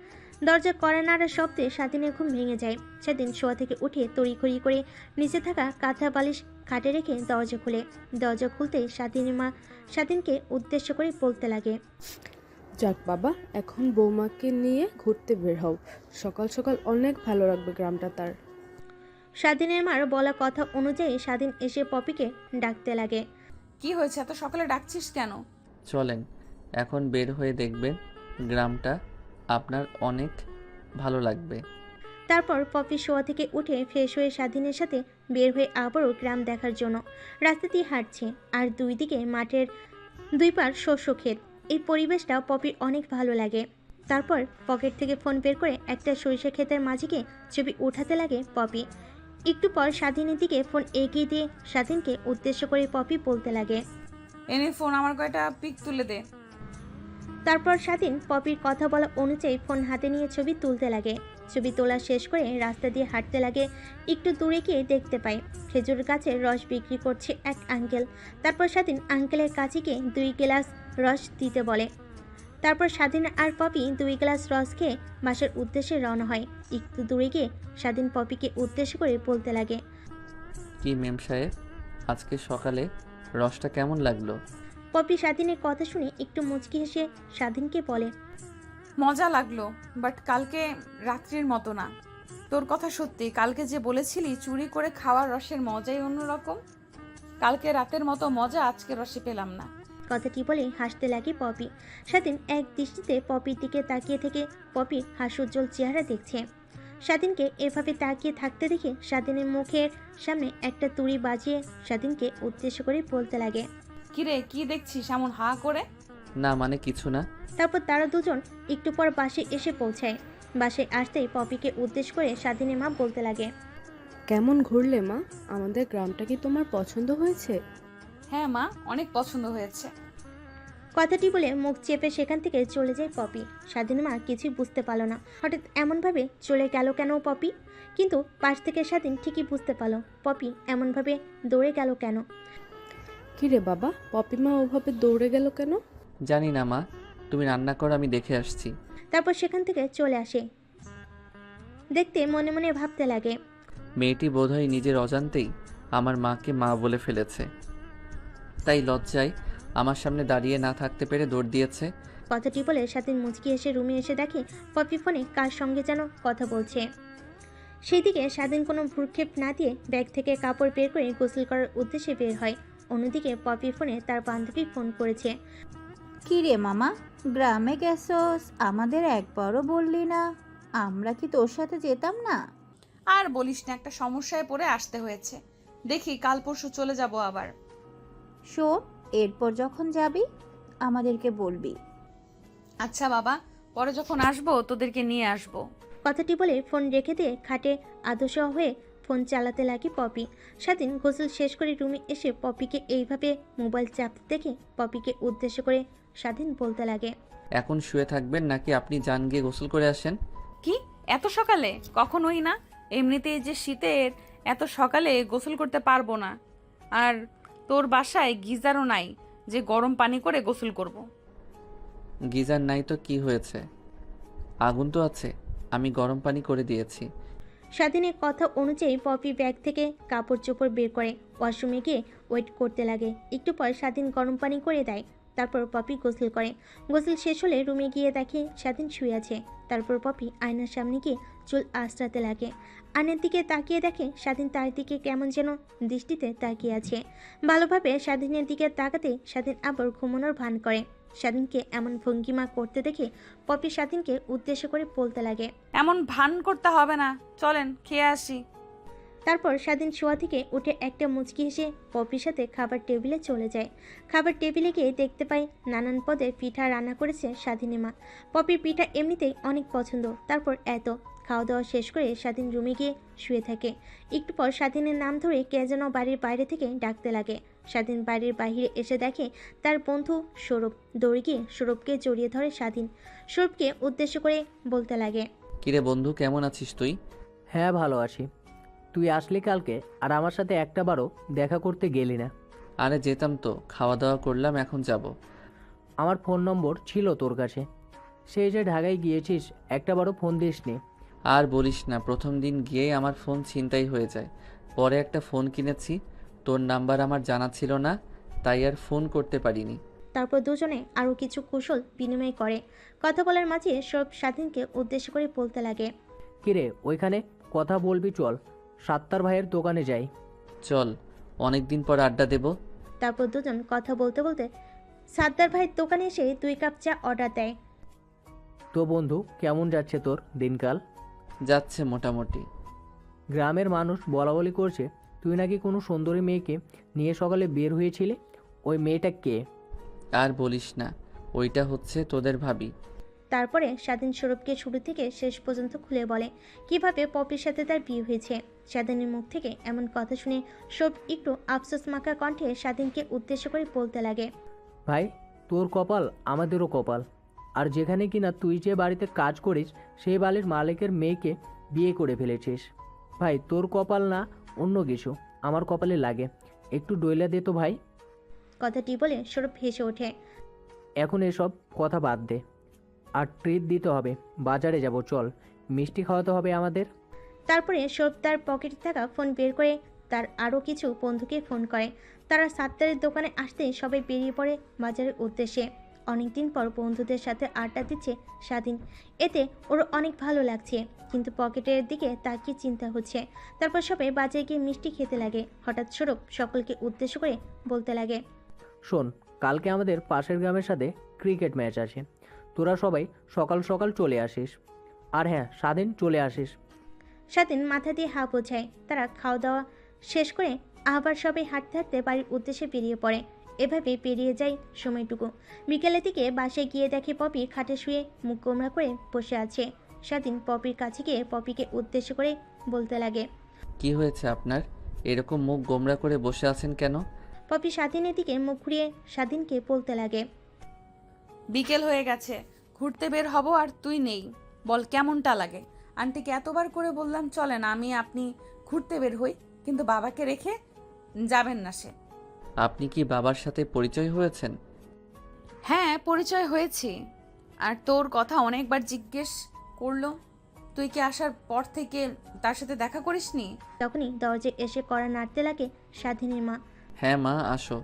দরজা কড়া নাড়ার শব্দে স্বাধীনের ঘুম ভেঙে যায়। স্বাধীন শোয়া থেকে উঠে তড়িঘড়ি করে নিচে থাকা কাঁথা বালিশ খাটে রেখে দরজা খুলে। দরজা খুলতে স্বাধীনের মা স্বাধীনকে উদ্দেশ্য করে বলতে লাগে, যাক বাবা, এখন বৌমাকে নিয়ে ঘুরতে বের হও, সকাল সকাল অনেক ভালো লাগবে গ্রামটা তার। স্বাধীনের মার বলা কথা অনুযায়ী স্বাধীন এসে পপিকে ডাকতে লাগে। কি হয়েছে? এত সকালে ডাকছিস কেন? চলেন এখন বের হয়ে দেখবেন, গ্রামটা আপনার অনেক ভালো লাগবে। তারপর পপি শোয়া থেকে উঠে ফ্রেশ হয়ে স্বাধীনের সাথে বের হয়ে আবারও গ্রাম দেখার জন্য রাস্তা দিয়ে হাঁটছে। আর দুই দিকে মাঠের দুই পার শস্য ক্ষেত। এই পরিবেশটা পপির অনেক ভালো লাগে। তারপর পকেট থেকে ফোন বের করে একটা সরিষা ক্ষেতের মাঝিকে ছবি উঠাতে লাগে পপি। একটু পর স্বাধীনের দিকে ফোন এগিয়ে দিয়ে স্বাধীনকে উদ্দেশ্য করে পপি বলতে লাগে, এনে ফোন, আমার কয়টা পিক তুলে দে। তারপর স্বাধীন পপির কথা বলা অনুযায়ী ফোন হাতে নিয়ে ছবি তুলতে লাগে। ছবি তোলা শেষ করে রাস্তা দিয়ে হাঁটতে লাগে। একটু দূরে গিয়ে দেখতে পায় খেজুর গাছের রস বিক্রি করছে এক আঙ্কেল। তারপর স্বাধীন আঙ্কেলের কাছে গিয়ে 2 গ্লাস রস দিতে বলে। তারপর স্বাধীন আর পপি 2 গ্লাস রস খেয়ে বাসার উদ্দেশ্যে রওনা হয়। একটু দূরে গিয়ে স্বাধীন পপিকে উদ্দেশ্য করে বলতে লাগে, কি মেম সাহেব, আজকে সকালে রসটা কেমন লাগলো? পপি স্বাধীনের কথা শুনে একটু মুচকি হেসে স্বাধীনকে বলে, মজা লাগলো, বাট কালকে রাত্রির মতো না। তোর কথা সত্যি, কালকে যে বলেছিলি চুরি করে খাওয়ার রসের মজাই অন্যরকম, কালকে রাতের মতো মজা আজকে রসে পেলাম না। কথাটি বলে হাসতে লাগে পপি। স্বাধীন এক দৃষ্টিতে পপির দিকে তাকিয়ে থেকে পপির হাস্যোজ্জ্বল চেহারা দেখছে। স্বাধীনকে এভাবে তাকিয়ে থাকতে দেখে স্বাধীনের মুখের সামনে একটা তুড়ি বাজিয়ে স্বাধীনকে উদ্দেশ্য করে বলতে লাগে, কিরে, কি দেখছিস এমন হা করে? না মানে কিছু না। তারপর তারা দুজন একটু পর বাসে এসে পৌঁছায়। বাসে আসতেই পপিকে উদ্দেশ্য করে স্বাধীনের মা বলতে লাগে, কেমন ঘুরলে মা? আমাদের গ্রামটা কি তোমার পছন্দ হয়েছে? হ্যাঁ মা, অনেক পছন্দ হয়েছে। কথাটি বলে মুখ চেপে সেখান থেকে চলে যায় পপি। স্বাধীন মা কিছুই বুঝতে পারল না হঠাৎ এমনভাবে চলে গেল কেন পপি, কিন্তু পাশ থেকে স্বাধীন ঠিকই বুঝতে পারল পপি এমনভাবে দৌড়ে গেল কেন। কী রে বাবা, পপিমা ওভাবে দৌড়ে গেল কেন? জানি না মা, তুমি রান্না করো, আমি দেখে আসছি। তারপর সেখান থেকে চলে আসে। দেখতে মনে মনে ভাবতে লাগে, মেয়েটি বোধহয় নিজের অজান্তেই আমার মাকে মা বলে ফেলেছে, তাই লজ্জায় আমার সামনে দাঁড়িয়ে না থাকতে পেরে দৌড় দিয়েছে। কথাটি বলে স্বাধীন মুচকি এসে রুমে এসে দেখে পপি ফোনে কার সঙ্গে যেন কথা বলছে। সেই দিকে স্বাধীন কোনো ভ্রুক্ষেপ না দিয়ে ব্যাগ থেকে কাপড় বের করে গোসল করার উদ্দেশ্যে বের হয়। অন্যদিকে পপি ফোনে তার বান্ধবী ফোন করেছে। কি রে মামা, গ্রামে গেছস, আমাদের একবারও বললি না? আমরা কি তোর সাথে যেতাম না? আর বলিস না, একটা সমস্যায় পড়ে আসতে হয়েছে। দেখি কাল পরশু চলে যাব আবার। শোন, এরপর যখন যাবি আমাদেরকে বলবি। আচ্ছা বাবা, পরে যখন আসবো তোদেরকে নিয়ে আসবো। কথাটি বলে ফোন রেখে দিয়ে খাটে আদর্শ হয়ে ফোন চালাতে লাগে পপি। স্বাধীন গোসল শেষ করে রুমে এসে পপিকে এইভাবে মোবাইল চাপতে দেখে পপিকে উদ্দেশ্য করে স্বাধীন বলতে লাগে, এখন শুয়ে থাকবেন নাকি আপনি যান গিয়ে গোসল করে আসেন? কি এত সকালে? কখনোই না। এমনিতেই যে শীতের, এত সকালে গোসল করতে পারবো না। আর তোর বাসায় গিজারও নাই যে গরম পানি করে গোসল করব। গিজার নাই তো কি হয়েছে, আগুন তো আছে, আমি গরম পানি করে দিয়েছি। স্বাধীনের কথা অনুযায়ী পপি ব্যাগ থেকে কাপড় চোপড় বের করে ওয়াশরুমে গিয়ে ওয়েট করতে লাগে। একটু পর স্বাধীন গরম পানি করে দেয়। তারপর পপি গোসল করে। গোসল শেষ হলে রুমে গিয়ে দেখে স্বাধীন শুয়ে আছে। তারপর পপি আয়নার সামনে গিয়ে চুল আঁচড়াতে লাগে। আয়নার দিকে তাকিয়ে দেখে স্বাধীন তার দিকে কেমন যেন দৃষ্টিতে তাকিয়ে আছে। ভালোভাবে স্বাধীনের দিকে তাকাতে স্বাধীন আবার ঘুমানোর ভান করে। স্বাধীনকে এমন ভঙ্গিমা করতে দেখে পপি স্বাধীনকে উদ্দেশ্য করে বলতে লাগে, এমন ভান করতে হবে না, চলেন খেয়ে আসি। তারপর স্বাধীন শোয়া থেকে উঠে একটা মুচকি হেসে পপির সাথে খাবার টেবিলে চলে যায়। খাবার টেবিলে গিয়ে দেখতে পায় নানান পদের পিঠা রান্না করেছে স্বাধীনের মা। পপির পিঠা এমনিতেই অনেক পছন্দ। তারপর এত খাওয়া দাওয়া শেষ করে স্বাধীন রুমে গিয়ে শুয়ে থাকে। একটু পর স্বাধীনের নাম ধরে কে যেন বাড়ির বাইরে থেকে ডাকতে লাগে। স্বাধীন বাড়ির বাইরে এসে দেখে তার বন্ধু সৌরভ। দৌড়ে গিয়ে সৌরভকে জড়িয়ে ধরে স্বাধীন। সৌরভকে উদ্দেশ্য করে বলতে লাগে, কিরে বন্ধু, কেমন আছিস তুই? হ্যাঁ, ভালো আছি। তুই আসলি কালকে আর আমার সাথে একটাবারও দেখা করতে গেলি না। আরে যেতাম তো, খাওয়া দাওয়া করলাম, এখন যাব। আমার ফোন নম্বর ছিল তোর কাছে, সেই যে ঢাকায় গিয়েছিস একটাবারও ফোন দিসনি। আর বলিস না, প্রথম দিন গিয়েই আমার ফোন ছিনতাই হয়ে যায়। পরে একটা ফোন কিনেছি, তোর নাম্বার আমার জানা ছিল না, তাই আর ফোন করতে পারিনি। তারপর দুজনে আরও কিছু কৌশল বিনিময় করে। কথা বলার মাঝে সব স্বাধীনকে উদ্দেশ্য করে বলতে লাগে, কিরে ওইখানে কথা বলবি, চল সাত্তার ভাইয়ের দোকানে যাই। চল, অনেক দিন পর আড্ডা দেব। তারপর দুজন কথা বলতে বলতে সাদ্দার ভাইয়ের দোকানে এসে 2 কাপ চা অর্ডার দেয়। তো বন্ধু, কেমন যাচ্ছে তোর দিনকাল? যাচ্ছে মোটামুটি। গ্রামের মানুষ বলা বলি করছে তুই নাকি কোনো সুন্দরী মেয়েকে নিয়ে সকালে বের হয়েছিলে। ওই মেয়েটা কে? আর বলিস না, ওইটা হচ্ছে তোদের ভাবি। তারপরে স্বাধীন সৌরভকে শুরু থেকে শেষ পর্যন্ত খুলে বলে কিভাবে পপির সাথে তার বিয়ে হয়েছে। স্বাধীনের মুখ থেকে এমন কথা শুনে সৌরভ একটু আফসোস মাখা কণ্ঠে স্বাধীনকে উদ্দেশ্য করে বলতে লাগে, ভাই, তোর কপাল আমাদেরও কপাল। আর যেখানে কিনা তুই যে বাড়িতে কাজ করিস সেই বাড়ির মালিকের মেয়েকে বিয়ে করে ফেলেছিস। ভাই, তোর কপাল না অন্য কিছু আমার কপালে লাগে, একটু ডইলা দে তো ভাই। কথাটি বলে সৌরভ হেসে ওঠে। এখন এসব কথা বাদ দে, আর ট্রিট দিতে হবে, বাজারে যাব, চল মিষ্টি খাওয়াতে হবে আমাদের। তারপরে সৌরভ তার পকেটে থাকা ফোন বের করে তার আরও কিছু বন্ধুকে ফোন করে। তারা সাত্তারের দোকানে আসতেই সবাই বেরিয়ে পড়ে বাজারের উদ্দেশ্যে। অনেকদিন পর বন্ধুদের সাথে আড্ডা দিচ্ছে স্বাধীন, এতে ওর অনেক ভালো লাগছে, কিন্তু পকেটের দিকে তাকিয়ে চিন্তা হচ্ছে। তারপর সবাই বাজারে গিয়ে মিষ্টি খেতে লাগে। হঠাৎ সৌরভ সকলকে উদ্দেশ্য করে বলতে লাগে, শোন, কালকে আমাদের পাশের গ্রামের সাথে ক্রিকেট ম্যাচ আছে, তোরা সবাই সকাল সকাল চলে আসিস। আর হ্যাঁ, স্বাধীন চলে আসিস। স্বাধীন মাথা দিয়ে হা বোঝায়। তারা খাওয়া দাওয়া শেষ করে আবার সবাই হাঁটতে হাঁটতে বাড়ির উদ্দেশ্যে বেরিয়ে পড়ে। এভাবে পেরিয়ে যায় সময়টুকু। বিকেলের দিকে বাসায় গিয়ে দেখে পপি খাটে শুয়ে মুখ গোমড়া করে বসে আছে। স্বাধীন পপির কাছে গিয়ে পপিকে উদ্দেশ্য করে বলতে লাগে, কি হয়েছে আপনার, এরকম মুখ গোমড়া করে বসে আছেন কেন? পপি স্বাধীনের দিকে মুখ ঘুরিয়ে স্বাধীনকে বলতে লাগে, বিকেল হয়ে গেছে, ঘুরতে বের হব আর তুই নেই। বল কেমনটা লাগে? আন্টিকে এতবার করে বললাম চলেন আমি আপনি ঘুরতে বের হই, কিন্তু বাবাকে রেখে যাবেন না সে। আপনি কি বাবার সাথে পরিচয় হয়েছেন? হ্যাঁ, পরিচয় হয়েছি। আর তোর কথা অনেকবার জিজ্ঞেস করলো, তুই কি আসার পর থেকে তার সাথে দেখা করিসনি? তখনই দরজায় এসে কড়া নাড়তে লাগে স্বাধীনের মা। হ্যাঁ মা, আসো।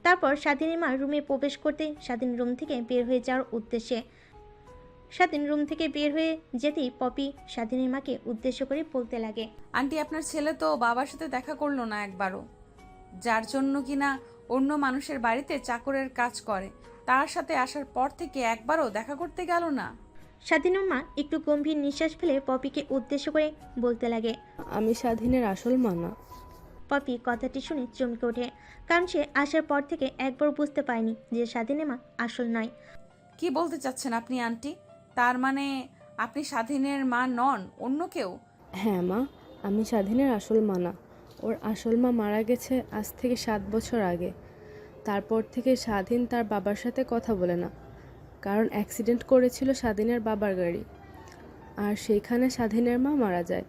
তারপর স্বাধীনের মা রুমে প্রবেশ করতে স্বাধীন রুম থেকে বের হয়ে যাওয়ার উদ্দেশ্যে স্বাধীন রুম থেকে বের হয়ে যেতেই পপি স্বাধীনের মাকে উদ্দেশ্য করে বলতে লাগে। আন্টি আপনার ছেলে তো বাবার সাথে দেখা করলো না একবারও, যার জন্য কিনা অন্য মানুষের বাড়িতে চাকরের কাজ করে, তার সাথে আসার পর থেকে একবারও দেখা করতে গেল না। স্বাধীনের মা একটু গম্ভীর নিঃশ্বাস ফেলে পপিকে উদ্দেশ্য করে বলতে লাগে। আমি স্বাধীনের আসল মা না। পপি কথাটি শুনে চমকে ওঠে, কারণ সে আসার পর থেকে একবার বুঝতে পারেনি যে স্বাধীনের মা আসল নয়। কি বলতে চাচ্ছেন আপনি আন্টি? তার মানে আপনি স্বাধীনের মা নন, অন্য কেউ? হ্যাঁ মা, আমি স্বাধীনের আসল মা না। ওর আসল মা মারা গেছে আজ থেকে 7 বছর আগে। তারপর থেকে স্বাধীন তার বাবার সাথে কথা বলে না, কারণ অ্যাক্সিডেন্ট করেছিল স্বাধীনের বাবার গাড়ি। আর সেইখানে স্বাধীনের মা মারা যায়।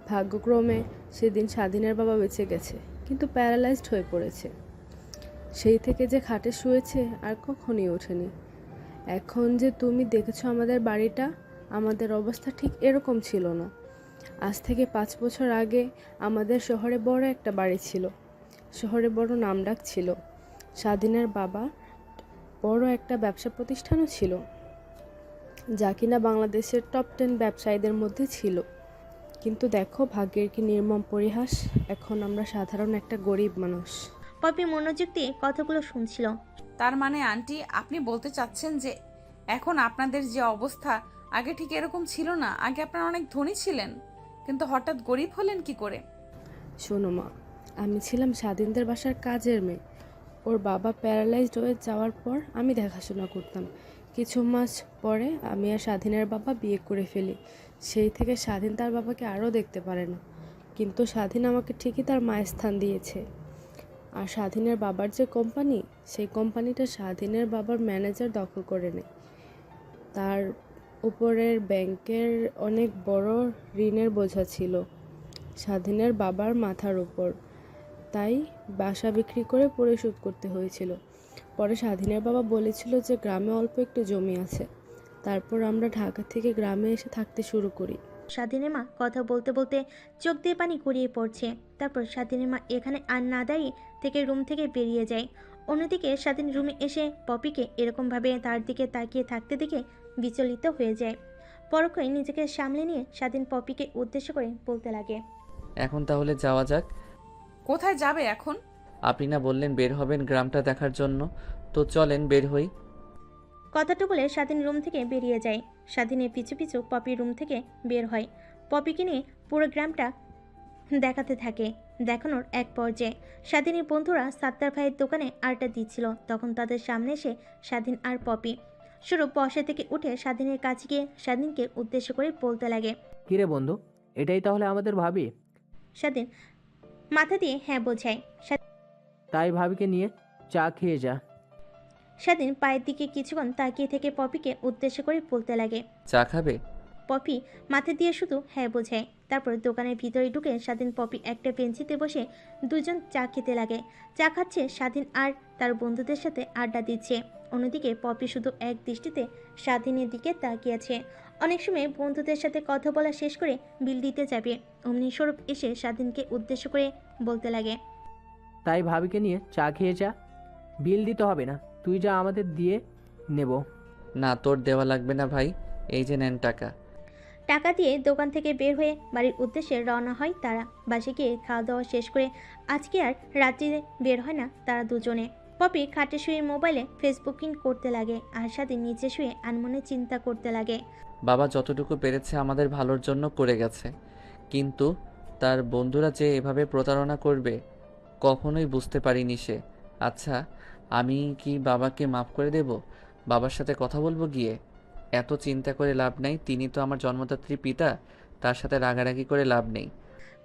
ভাগ্যক্রমে সেদিন স্বাধীনের বাবা বেঁচে গেছে, কিন্তু প্যারালাইজড হয়ে পড়েছে। সেই থেকে যে খাটে শুয়েছে আর কখনই ওঠেনি। এখন যে তুমি দেখেছো আমাদের বাড়িটা, আমাদের অবস্থা ঠিক এরকম ছিল না। আজ থেকে 5 বছর আগে আমাদের শহরে বড় একটা বাড়ি ছিল, শহরে বড় নামডাক ছিল। স্বাধীনের বাবা বড় একটা ব্যবসা প্রতিষ্ঠানও ছিল, যা কিনা বাংলাদেশের টপ 10 ব্যবসায়ীদের মধ্যে ছিল। কিন্তু দেখো ভাগ্যের কি নির্মম পরিহাস, এখন আমরা সাধারণ একটা গরিব মানুষ। পপি মনোযোগ দিয়ে কথাগুলো শুনছিল। তার মানে আন্টি আপনি বলতে চাচ্ছেন যে এখন আপনাদের যে অবস্থা আগে ঠিক এরকম ছিল না? আগে আপনারা অনেক ধনী ছিলেন, কিন্তু হঠাৎ গরিব হলেন কি করে? শোনো মা, আমি ছিলাম স্বাধীনদের বাসার কাজের মেয়ে। ওর বাবা প্যারালাইজড হয়ে যাওয়ার পর আমি দেখাশোনা করতাম। কিছু মাস পরে আমি আর স্বাধীনের বাবা বিয়ে করে ফেলি। সেই থেকে স্বাধীন তার বাবাকে আরও দেখতে পারে না, কিন্তু স্বাধীন আমাকে ঠিকই তার মায়ের স্থান দিয়েছে। আর স্বাধীনের বাবার যে কোম্পানি, সেই কোম্পানিটা স্বাধীনের বাবার ম্যানেজার দখল করে নেয়। তার উপরের ব্যাংকের অনেক বড় ঋণের বোঝা ছিল স্বাধীনের বাবার মাথার উপর, তাই বাসা বিক্রি করে পরিশোধ করতে হয়েছিল। পরে স্বাধীনের বাবা বলেছিল যে গ্রামে অল্প একটু জমি আছে। তারপর আমরা ঢাকা থেকে গ্রামে এসে থাকতে শুরু করি। স্বাধীনের মা কথা বলতে বলতে চোখ দিয়ে পানি গড়িয়ে পড়ছে। তারপর স্বাধীনের মা এখানে আর না দাঁড়িয়ে থেকে রুম থেকে বেরিয়ে যায়। অন্যদিকে স্বাধীন রুমে এসে পপিকে এরকমভাবে তার দিকে তাকিয়ে থাকতে দেখে বিচলিত হয়ে যায়। পরক্ষণে নিজেকে সামলে নিয়ে স্বাধীন পপিকে উদ্দেশ্য করে বলতে লাগে। এখন তাহলে যাওয়া যাক। কোথায় যাবে এখন? আপনি না বললেন বের হবেন গ্রামটা দেখার জন্য, তো চলেন বের হই। কথাটা বলে স্বাধীন রুম থেকে বেরিয়ে যায়। স্বাধীনের পিছু পিছু পপি রুম থেকে বের হয়। পপিকে নিয়ে পুরো গ্রামটা দেখাতে থাকে। দেখানোর এক পর্যায়ে স্বাধীনের বন্ধুরা সাত্তার ভাইয়ের দোকানে আড্ডা দিচ্ছিল। তখন তাদের সামনে এসে স্বাধীন আর পপি। শুরু বসা থেকে উঠে স্বাধীনের কাছে গিয়ে স্বাধীনকে উদ্দেশ্য করে বলতে লাগে। কিরে বন্ধু, এটাই তাহলে আমাদের ভাবি? স্বাধীন মাথা দিয়ে হ্যাঁ বোঝায়। তাই ভাবিকে নিয়ে চা খেয়ে যা। স্বাধীন পায়ের দিকে কিছুক্ষণ তাকিয়ে থেকে পপিকে উদ্দেশ্য করে বলতে লাগে। চা খাবে? পপি মাথা দিয়ে শুধু হ্যাঁ বোঝায়। তারপর দোকানের ভিতরে ঢুকে স্বাধীন পপি একটা বেঞ্চিতে বসে দুজন চা খেতে লাগে। চা খাচ্ছে স্বাধীন আর তার বন্ধুদের সাথে আড্ডা দিচ্ছে। অন্যদিকে পপি শুধু এক দৃষ্টিতে স্বাধীনের দিকে তাকিয়ে আছে। অনেক সময় বন্ধুদের সাথে কথা বলা শেষ করে বিল দিতে যাবে, অমনি স্বরূপ এসে স্বাধীনকে উদ্দেশ্য করে বলতে লাগে। তাই ভাবিকে নিয়ে চা খেয়ে যা, বিল দিতে হবে না, তুই যা আমাদের দিয়ে নেব। না, তোর দেওয়া লাগবে না ভাই, এই যে নেন টাকা। টাকা দিয়ে দোকান থেকে বের হয়ে বাড়ির উদ্দেশ্যে রওনা হয় তারা। বাসে গিয়ে খাওয়া দাওয়া শেষ করে আজকে আর রাত্রিরে বের হয় না তারা দুজনে। পপি খাটে শুয়ে মোবাইলে ফেসবুকিং করতে লাগে আর সাথে নিচে শুয়ে আনমনে চিন্তা করতে লাগে। বাবা যতটুকু পেরেছে আমাদের ভালোর জন্য করে গেছে, কিন্তু তার বন্ধুরা যে এভাবে প্রতারণা করবে কখনোই বুঝতে পারিনি সে। আচ্ছা, আমি কি বাবাকে মাফ করে দেব? বাবার সাথে কথা বলবো গিয়ে? এত চিন্তা করে লাভ নেই, তিনি তো আমার জন্মদাত্রী পিতা, তার সাথে রাগারাগি করে লাভ নেই।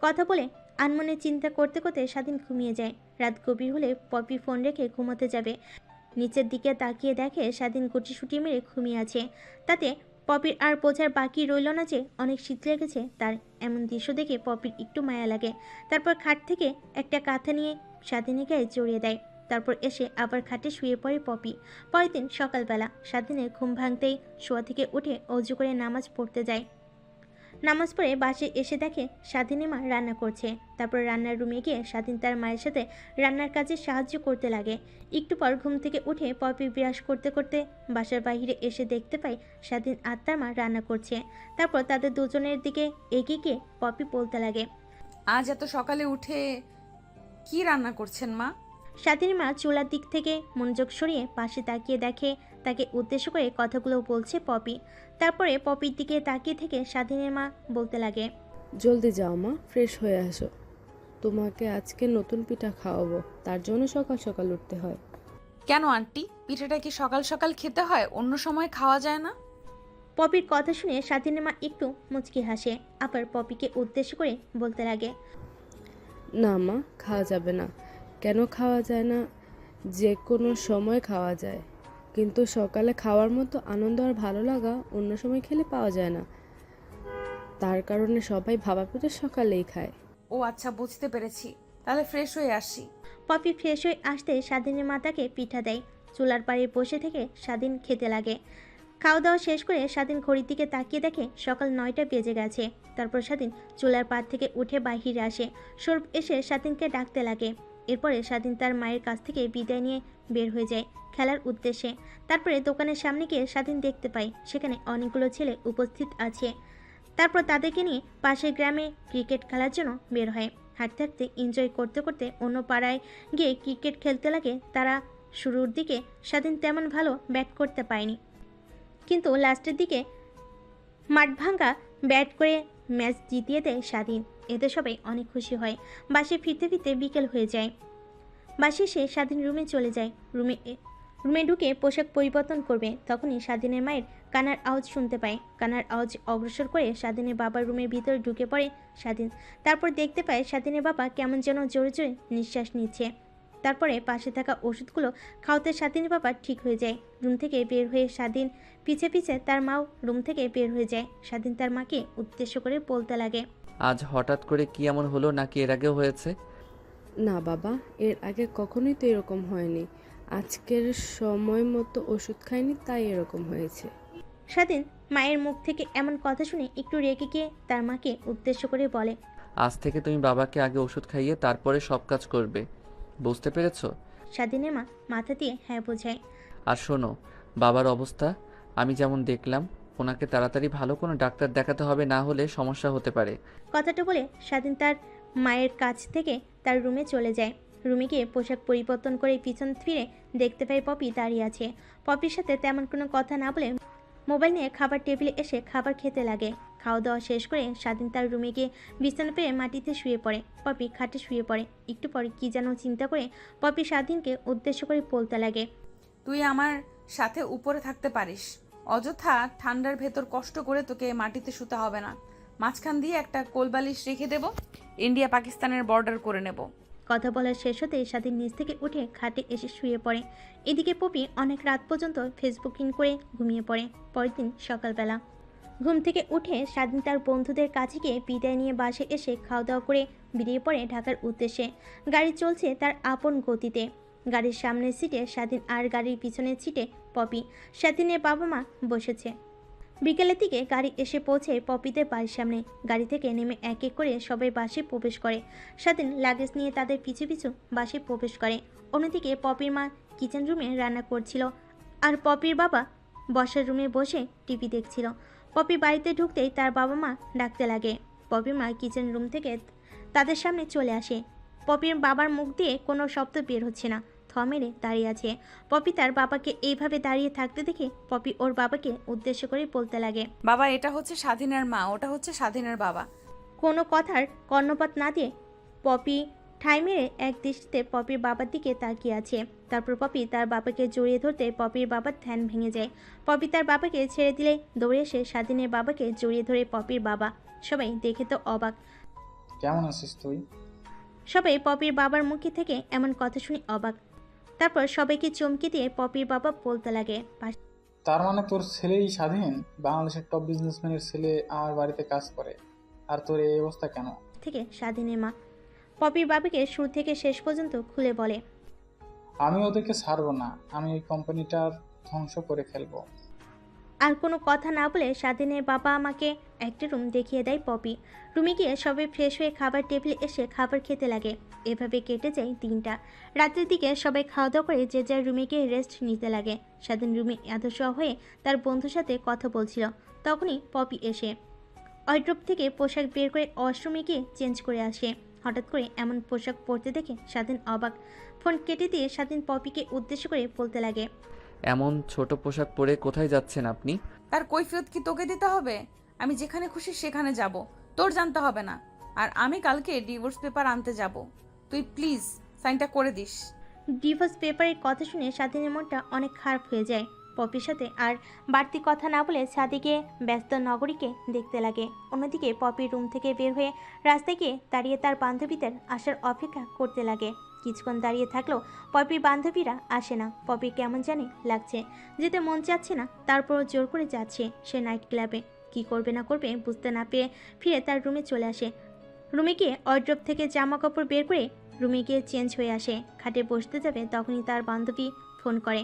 কথা বলে আনমনে চিন্তা করতে করতে স্বাধীন ঘুমিয়ে যায়। রাত গভীর হলে পপি ফোন রেখে ঘুমাতে যাবে। নিচের দিকে তাকিয়ে দেখে স্বাধীন গুটিসুটি মেরে ঘুমিয়ে আছে। তাতে পপির আর বোঝার বাকি রইল না যে অনেক শীত লেগেছে তার। এমন দৃশ্য দেখে পপির একটু মায়া লাগে। তারপর খাট থেকে একটা কাঁথা নিয়ে স্বাধীনের গায়ে জড়িয়ে দেয়। তারপর এসে আবার খাটে শুয়ে পড়ে পপি। পরের দিন সকালবেলা স্বাধীনের ঘুম ভাঙতেই শোয়া থেকে উঠে অজু করে নামাজ পড়তে যায়। নামাজ পড়ে বাসে এসে দেখে স্বাধীনের মা রান্না করছে। তারপর রান্নার রুমে গিয়ে স্বাধীন তার মায়ের সাথে রান্নার কাজে সাহায্য করতে লাগে। একটু পর ঘুম থেকে উঠে পপি বিরাস করতে করতে বাসার বাইরে এসে দেখতে পায় স্বাধীন আর তার মা রান্না করছে। তারপর তাদের দুজনের দিকে এগিয়ে গিয়ে পপি বলতে লাগে, আজ এত সকালে উঠে কি রান্না করছেন মা? স্বাধীনের মা চুলার দিক থেকে মনোযোগ সরিয়ে পাশে তাকিয়ে দেখে তাকে উদ্দেশ্য করে কথাগুলো বলছে পপি। তারপরে পপির দিকে তাকিয়ে থেকে স্বাধীনের মা বলতে লাগে, জলদি যাও মা, ফ্রেশ হয়ে আসো। তোমাকে আজকে নতুন পিঠা খাওয়াবো, তার জন্য সকাল সকাল উঠতে হয়। কেন আন্টি, পিঠাটা কি সকাল সকাল খেতে হয়, অন্য সময় খাওয়া যায় না? পপির কথা শুনে স্বাধীনের মা একটু মুচকি হাসে, আবার পপিকে উদ্দেশ্য করে বলতে লাগে, না মা, খাওয়া যাবে না। কেন খাওয়া যায় না? যে কোনো সময় খাওয়া যায়, কিন্তু সকালে খাওয়ার মতো আনন্দ আর ভালো লাগা অন্য সময় খেলে পাওয়া যায় না। তার কারণে সবাই ভাবা পিঠা সকালেই খায়। ও আচ্ছা, বুঝতে পেরেছি, তাহলে ফ্রেশ হয়ে আসি। পপি ফ্রেশ হয়ে আসতে স্বাধীনের মা তাকে পিঠা দেয়। চুলার পাড়ে বসে থেকে স্বাধীন খেতে লাগে। খাওয়া দাওয়া শেষ করে স্বাধীন ঘড়ির দিকে তাকিয়ে দেখে সকাল 9টা বেজে গেছে। তারপর স্বাধীন চুলার পাড় থেকে উঠে বাহিরে আসে। সৌরভ এসে স্বাধীনকে ডাকতে লাগে। এরপরে স্বাধীন তার মায়ের কাছ থেকে বিদায় নিয়ে বের হয়ে যায় খেলার উদ্দেশ্যে। তারপরে দোকানের সামনে গিয়ে স্বাধীন দেখতে পায় সেখানে অনেকগুলো ছেলে উপস্থিত আছে। তারপর তাদেরকে নিয়ে পাশের গ্রামে ক্রিকেট খেলার জন্য বের হয়। হাঁটতে হাঁটতে এনজয় করতে করতে অন্য পাড়ায় গিয়ে ক্রিকেট খেলতে লাগে তারা। শুরুর দিকে স্বাধীন তেমন ভালো ব্যাট করতে পায়নি, কিন্তু লাস্টের দিকে মাঠ ভাঙ্গা ব্যাট করে ম্যাচ জিতিয়ে দেয় স্বাধীন। এতে সবাই অনেক খুশি হয়। বাসে ফিরতে ফিরতে বিকেল হয়ে যায়। বাসে এসে স্বাধীন রুমে চলে যায়। রুমে ঢুকে পোশাক পরিবর্তন করবে, তখনই স্বাধীনের মায়ের কান্নার আওয়াজ শুনতে পায়। কান্নার আওয়াজ অগ্রসর করে স্বাধীনের বাবার রুমের ভিতরে ঢুকে পড়ে স্বাধীন। তারপর দেখতে পায় স্বাধীনের বাবা কেমন যেন জোরে জোরে নিঃশ্বাস নিচ্ছে। তারপরে পাশে থাকা ওষুধগুলো খাওয়াতে স্বাধীনের বাবা ঠিক হয়ে যায়। রুম থেকে বের হয়ে স্বাধীন পিছে পিছে তার মাও রুম থেকে বের হয়ে যায়। স্বাধীন তার মাকে উদ্দেশ্য করে বলতে লাগে, আজ হঠাৎ করে কি এমন হলো, নাকি এর আগেও হয়েছে? না বাবা, এর আগে কখনোই তো এরকম হয়নি। আজকের সময় মতো ওষুধ খাইনি, তাই এরকম হয়েছে। স্বাধীন মায়ের মুখ থেকে এমন কথা শুনে একটু রেগে গিয়ে তার মাকে উদ্দেশ্য করে বলে, আজ থেকে তুমি বাবাকে আগে ওষুধ খাইয়ে তারপরে সব কাজ করবে, বুঝতে পেরেছো? স্বাধীনের মা মাথা দিয়ে হ্যাঁ বোঝায়। আর শোনো, বাবার অবস্থা আমি যেমন দেখলাম, ওনাকে তাড়াতাড়ি ভালো কোনো ডাক্তার দেখাতে হবে, না হলে সমস্যা হতে পারে। কথাটা বলে স্বাধীন তার মায়ের কাছ থেকে তার রুমে চলে যায়। রুমে গিয়ে পোশাক পরিবর্তন করে পিছন ফিরে দেখতে পায় পপি দাঁড়িয়ে আছে। পপির সাথে তেমন কোনো কথা না বলে মোবাইল নিয়ে খাবার টেবিলে এসে খাবার খেতে লাগে। খাওয়া দাওয়া শেষ করে স্বাধীন তার রুমে গিয়ে বিছানা পেয়ে মাটিতে শুয়ে পড়ে। পপি খাটে শুয়ে পড়ে। একটু পরে কী যেন চিন্তা করে পপি স্বাধীনকে উদ্দেশ্য করে বলতে লাগে, তুই আমার সাথে উপরে থাকতে পারিস, অযথা ঠান্ডার ভেতর কষ্ট করে তোকে মাটিতে শুতে হবে না। মাঝখান দিয়ে একটা কোলবালিশ রেখে দেব, ইন্ডিয়া পাকিস্তানের বর্ডার করে নেব। কথা বলার শেষ হতেই স্বাধীন নিচ থেকে উঠে খাটে এসে শুয়ে পড়ে। এদিকে পপি অনেক রাত পর্যন্ত ফেসবুকিং করে ঘুমিয়ে পড়ে। পরের দিন সকালবেলা ঘুম থেকে উঠে স্বাধীন তার বন্ধুদের কাছে গিয়ে বিদায় নিয়ে বাসে এসে খাওয়া দাওয়া করে বেরিয়ে পড়ে ঢাকার উদ্দেশ্যে। গাড়ি চলছে তার আপন গতিতে। গাড়ির সামনের সিটে স্বাধীন আর গাড়ির পিছনের সিটে পপি। স্বাধীনের বাবা মা বসেছে। বিকেলের দিকে গাড়ি এসে পৌঁছে পপিদের বাড়ির সামনে। গাড়ি থেকে নেমে এক এক করে সবাই বাসে প্রবেশ করে। স্বাধীন লাগেজ নিয়ে তাদের পিছু পিছু বাসে প্রবেশ করে। অন্যদিকে পপির মা কিচেন রুমে রান্না করছিল, আর পপির বাবা বসার রুমে বসে টিভি দেখছিল। পপি বাড়িতে ঢুকতেই তার বাবা মা ডাকতে লাগে। পপির মা কিচেন রুম থেকে তাদের সামনে চলে আসে। পপির বাবার মুখ দিয়ে কোনো শব্দ বের হচ্ছে না, মেরে দাঁড়িয়ে আছে। পপি তার বাবাকে এইভাবে দাঁড়িয়ে থাকতে দেখে পপি ওর বাবাকে উদ্দেশ্য করে বলতে লাগে, বাবা, এটা হচ্ছে স্বাধীনের মা, ওটা হচ্ছে স্বাধীনের বাবা। কোনো কথার কর্ণপাত না দিয়ে পপি ঠাই মেরে এক দৃষ্টিতে পপির বাবার দিকে তাকিয়ে আছে। তারপর পপি তার বাবাকে জড়িয়ে ধরতে পপির বাবার ধ্যান ভেঙে যায়। পপি তার বাবাকে ছেড়ে দিলে দৌড়ে এসে স্বাধীনের বাবাকে জড়িয়ে ধরে পপির বাবা। সবাই দেখে তো অবাক। কেমন আছিস তুই? সবাই পপির বাবার মুখে থেকে এমন কথা শুনে অবাক। তারপর সবাইকে চমকে দিয়ে পপির বাবা বলতে লাগে, তার মানে তোর ছেলেই স্বাধীন? বাংলাদেশের টপ বিজনেসম্যানের ছেলে আমার বাড়িতে কাজ করে, আর তোর এই অবস্থা কেন? থেকে স্বাধীনের মা পপির বাবাকে শুরু থেকে শেষ পর্যন্ত খুলে বলে। আমি ওদেরকে ছাড়বো না, আমি এই কোম্পানিটার ধ্বংস করে ফেলবো। আর কোনো কথা না বলে স্বাধীনের বাবা আমাকে একটা রুম দেখিয়ে দেয় পপি। রুমে গিয়ে সবাই ফ্রেশ হয়ে খাবার টেবিলে এসে খাবার খেতে লাগে। এভাবে কেটে যায় দিনটা। রাতের দিকে সবাই খাওয়া দাওয়া করে যে যার রুমে গিয়ে রেস্ট নিতে লাগে। স্বাধীন রুমে এতশোয়া হয়ে তার বন্ধুর সাথে কথা বলছিল। তখনই পপি এসে ওয়ার্ড্রোব থেকে পোশাক বের করে ওয়াশরুমে গিয়ে চেঞ্জ করে আসে। হঠাৎ করে এমন পোশাক পরতে দেখে স্বাধীন অবাক। ফোন কেটে দিয়ে স্বাধীন পপিকে উদ্দেশ্য করে বলতে লাগে, এমন ছোট পোশাক পরে কোথায় যাচ্ছেন আপনি? তার কৈফিয়ত কি তোকে দিতে হবে? আমি যেখানে খুশি সেখানে যাব, তোর জানতে হবে না। আর আমি কালকে ডিভোর্স পেপার আনতে যাব, তুই প্লিজ সাইনটা করে দিস। ডিভোর্স পেপারের কথা শুনে স্বাধীনের মনটা অনেক খারাপ হয়ে যায়। পপির সাথে আর বাড়তি কথা না বলে সাদিকে ব্যস্ত নগরীকে দেখতে লাগে। অন্যদিকে পপির রুম থেকে বের হয়ে রাস্তায় গিয়ে দাঁড়িয়ে তার বান্ধবীদের আসার অপেক্ষা করতে লাগে। কিছুক্ষণ দাঁড়িয়ে থাকলেও পপির বান্ধবীরা আসে না। পপির কেমন জানি লাগছে, যেতে মন চাচ্ছে না, তারপরও জোর করে যাচ্ছে সে নাইট ক্লাবে। কি করবে না করবে বুঝতে না পেরে ফিরে তার রুমে চলে আসে। রুমে গিয়ে ওয়ার্ড্রোব থেকে জামা কাপড় বের করে রুমে গিয়ে চেঞ্জ হয়ে আসে। খাটে বসতে যাবে তখনই তার বান্ধবী ফোন করে।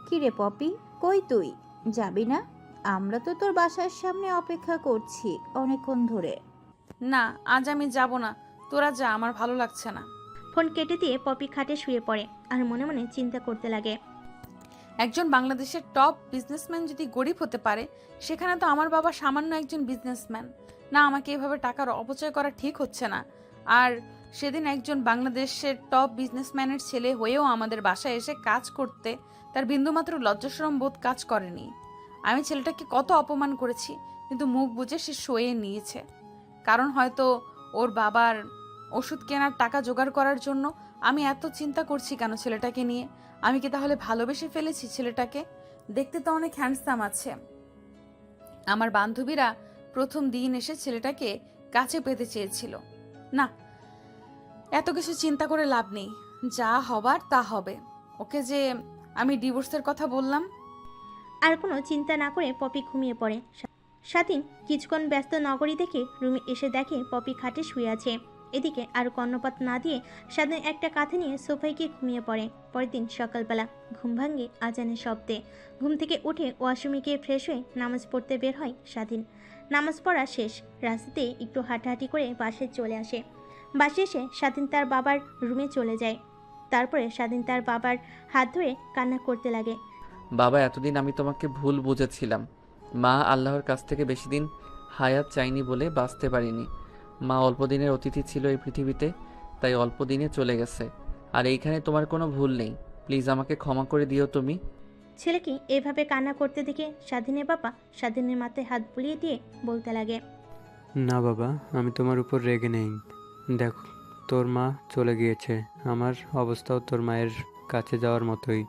কি রে পপি, কই তুই? যাবি না? আমরা তো তোর বাসার সামনে অপেক্ষা করছি অনেকক্ষণ ধরে। না, আজ আমি যাব না, তোরা যা, আমার ভালো লাগছে না। ফোন কেটে দিয়ে পপি খাটে শুয়ে পড়ে আর মনে মনে চিন্তা করতে লাগে। একজন বাংলাদেশের টপ বিজনেসম্যান যদি গরিব হতে পারে, সেখানে তো আমার বাবা সামান্য একজন বিজনেসম্যান। না, আমাকে এভাবে টাকার অপচয় করা ঠিক হচ্ছে না। আর সেদিন একজন বাংলাদেশের টপ বিজনেসম্যানের ছেলে হয়েও আমাদের বাসায় এসে কাজ করতে তার বিন্দুমাত্র লজ্জাশরম বোধ কাজ করেনি। আমি ছেলেটাকে কত অপমান করেছি, কিন্তু মুখ বুজে সে সয়ে নিয়েছে। কারণ হয়তো ওর বাবার ওষুধ কেনার টাকা জোগাড় করার জন্য। আমি এত চিন্তা করছি কেন ছেলেটাকে নিয়ে? আমি কি তাহলে ভালোবেসে ফেলেছি ছেলেটাকে? দেখতে তো অনেক হ্যান্ডসাম আছে। আমার বান্ধবীরা প্রথম দিন এসে ছেলেটাকে কাছে পেতে চেয়েছিল। না, এত কিছু চিন্তা করে লাভ নেই, যা হবার তা হবে। ওকে যে আমি ডিভোর্সের কথা বললাম। আর কোনো চিন্তা না করে পপি ঘুমিয়ে পড়ে। স্বাধীন কিছুক্ষণ ব্যস্ত নগরী দেখে রুমে এসে দেখে পপি খাটে শুয়ে আছে। এদিকে আর কর্ণপাত না দিয়ে স্বাধীন একটা কাঁথে নিয়ে সোফায় গিয়ে ঘুমিয়ে পড়ে। পরের দিন সকালবেলা ঘুম ভাঙে আজানের শব্দে। ঘুম থেকে উঠে ওয়াশরুমে গিয়ে ফ্রেশ হয়ে নামাজ পড়তে বের হয় স্বাধীন। নামাজ পড়া শেষ, রাস্তাতে একটু হাঁটাহাঁটি করে বাসায় চলে আসে। বাসে এসে স্বাধীন তার বাবার রুমে চলে যায়। তারপরে স্বাধীন তার বাবার হাত ধরে কান্না করতে লাগে। বাবা, এতদিন আমি তোমাকে ভুল বুঝেছিলাম। মা আল্লাহর কাছ থেকে বেশি দিন হায়াত চাইনি বলে বাঁচতে পারিনি। মা অল্প দিনের অতিথি ছিল এই পৃথিবীতে, তাই অল্প দিনে চলে গেছে। আর এইখানে তোমার কোনো ভুল নেই। প্লিজ আমাকে ক্ষমা করে দিও তুমি। ছেলেকে এভাবে কান্না করতে দেখে স্বাধীনের বাবা স্বাধীনের মাথায় হাত বুলিয়ে দিয়ে বলতে লাগে, না বাবা, আমি তোমার উপর রেগে নেই। দেখো, তোর মা চলে গিয়েছে, আমার অবস্থাও তোর মায়ের কাছে যাওয়ার মতোই।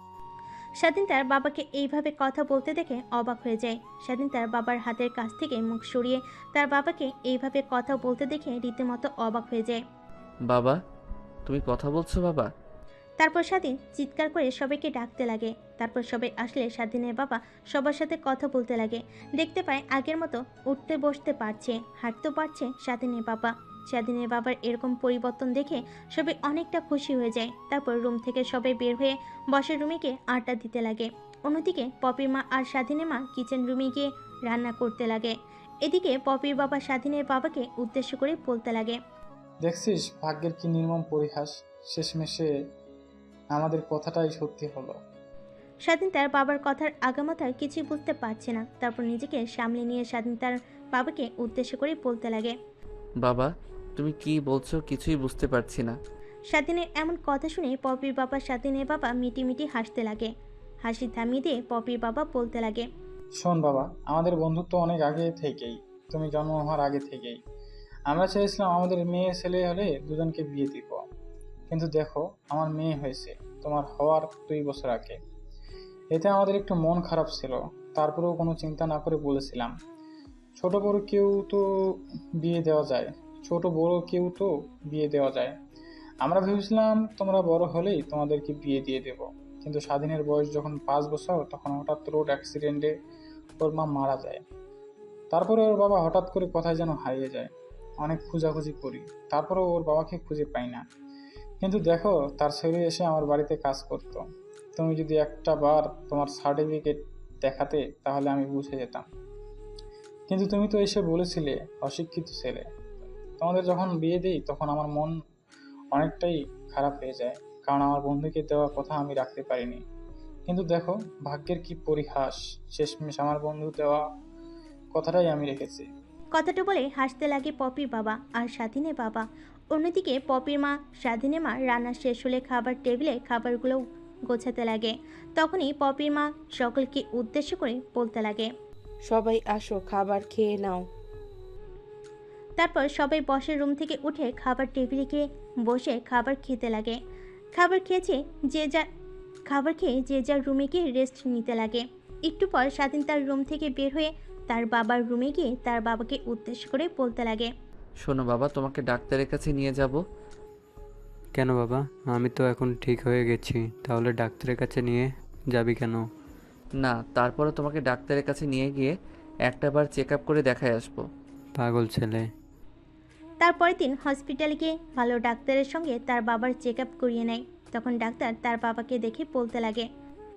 স্বাধীন তার বাবাকে এইভাবে কথা বলতে দেখে অবাক হয়ে যায়। স্বাধীন তার বাবার হাতের কাছ থেকে মুখ সরিয়ে তার বাবাকে এইভাবে কথা বলতে দেখে রীতিমতো অবাক হয়ে যায়। বাবা, তুমি কথা বলছো বাবা? তারপর স্বাধীন চিৎকার করে সবাইকে ডাকতে লাগে। তারপর সবাই আসলে স্বাধীনের বাবা সবার সাথে কথা বলতে লাগে। দেখতে পায় আগের মতো উঠতে বসতে পারছে, হাঁটতেও পারছে স্বাধীনের বাবা। স্বাধীনের বাবার এরকম পরিবর্তন দেখে সবাই অনেকটা খুশি হয়ে যায়। তারপর রুম থেকে সবাই বের হয়ে বসে রুমে গিয়ে আড্ডা দিতে লাগে। অন্যদিকে পপির মা আর স্বাধীনের মা কিচেন রুমে গিয়ে রান্না করতে লাগে। এদিকে পপির বাবা স্বাধীনের বাবাকে উদ্দেশ্য করে বলতে লাগে, দেখছিস ভাগ্যের কি নির্মম পরিহাস, শেষমেশে আমাদের কথাটাই সত্যি হলো। স্বাধীন তার বাবার কথার আগামাথার কিছুই বুঝতে পারছে না। তারপর নিজেকে সামলে নিয়ে স্বাধীন তার বাবাকে উদ্দেশ্য করে বলতে লাগে, বাবা, তুমি কি বলছো কিছুই বুঝতে পারছি না। স্বাধীনের এমন কথা শুনে পপির বাবা স্বাধীনের বাবা মিটি হাসতে লাগে। হাসি থামিয়ে দিয়ে পপির বাবা বলতে লাগে, শোন বাবা, আমাদের বন্ধুত্ব অনেক আগে থেকেই, তুমি জন্ম হওয়ার আগে থেকেই। আমরা চেয়েছিলাম আমাদের মেয়ে ছেলে হলে দুজনকে বিয়ে দিব, কিন্তু দেখো আমার মেয়ে হয়েছে তোমার হওয়ার 2 বছর আগে। এতে আমাদের একটু মন খারাপ ছিল, তারপরেও কোনো চিন্তা না করে বলেছিলাম ছোট বড় কেউ তো বিয়ে দেওয়া যায়। আমরা ভেবেছিলাম তোমরা বড় হলেই তোমাদেরকে বিয়ে দিয়ে দেব, কিন্তু স্বাধীনের বয়স যখন 5 বছর তখন হঠাৎ রোড অ্যাক্সিডেন্টে ওর মা মারা যায়। তারপরে ওর বাবা হঠাৎ করে কোথায় যেন হারিয়ে যায়। অনেক খোঁজাখুঁজি করি, তারপরেও ওর বাবাকে খুঁজে পাই না। কিন্তু দেখো, তার ছেলে এসে আমার বাড়িতে কাজ করতো। তুমি যদি একটা বার তোমার সার্টিফিকেট দেখাতে তাহলে আমি বুঝে যেতাম, কিন্তু তুমি তো এসে বলেছিলে অশিক্ষিত ছেলে। তোমাদের যখন বিয়ে দিই তখন আমার মন অনেকটাই খারাপ হয়ে যায়, কারণ আমার বন্ধুকে দেওয়া কথা আমি রাখতে পারিনি। কিন্তু দেখো, ভাগ্যের কি পরিহাস, শেষমেশ আমার বন্ধু দেওয়া কথাটাই আমি রেখেছি। কথাটা বলে হাসতে লাগে পপির বাবা আর স্বাধীনের বাবা। অন্যদিকে পপির মা স্বাধীনের মা রান্না শেষ হলে খাবার টেবিলে খাবারগুলো গোছাতে লাগে। তখনই পপির মা সকলকে উদ্দেশ্য করে বলতে লাগে। সবাই আসো, খাবার খেয়ে নাও। তারপর সবাই বসে রুম থেকে উঠে খাবার টেবিলে গিয়ে বসে খাবার খেতে লাগে। খাবার খেয়ে যে যার রুমে গিয়ে রেস্ট নিতে লাগে। একটু পর স্বাধীন তার রুম থেকে বের হয়ে তার বাবার রুমে গিয়ে তার বাবাকে উদ্দেশ্য করে বলতে লাগে। শোনো বাবা, তোমাকে ডাক্তারের কাছে নিয়ে যাব। কেন বাবা? আমি তো এখন ঠিক হয়ে গেছি, তাহলে ডাক্তারের কাছে নিয়ে যাবি কেন? না, তারপরে তোমাকে ডাক্তারের কাছে নিয়ে গিয়ে একটাবার চেক আপ করে দেখায় আসবো। পাগল ছেলে। তারপরের দিন হসপিটালে গিয়ে ভালো ডাক্তারের সঙ্গে তার বাবার চেক আপ করিয়ে নেয়। তখন ডাক্তার তার বাবাকে দেখে বলতে লাগে।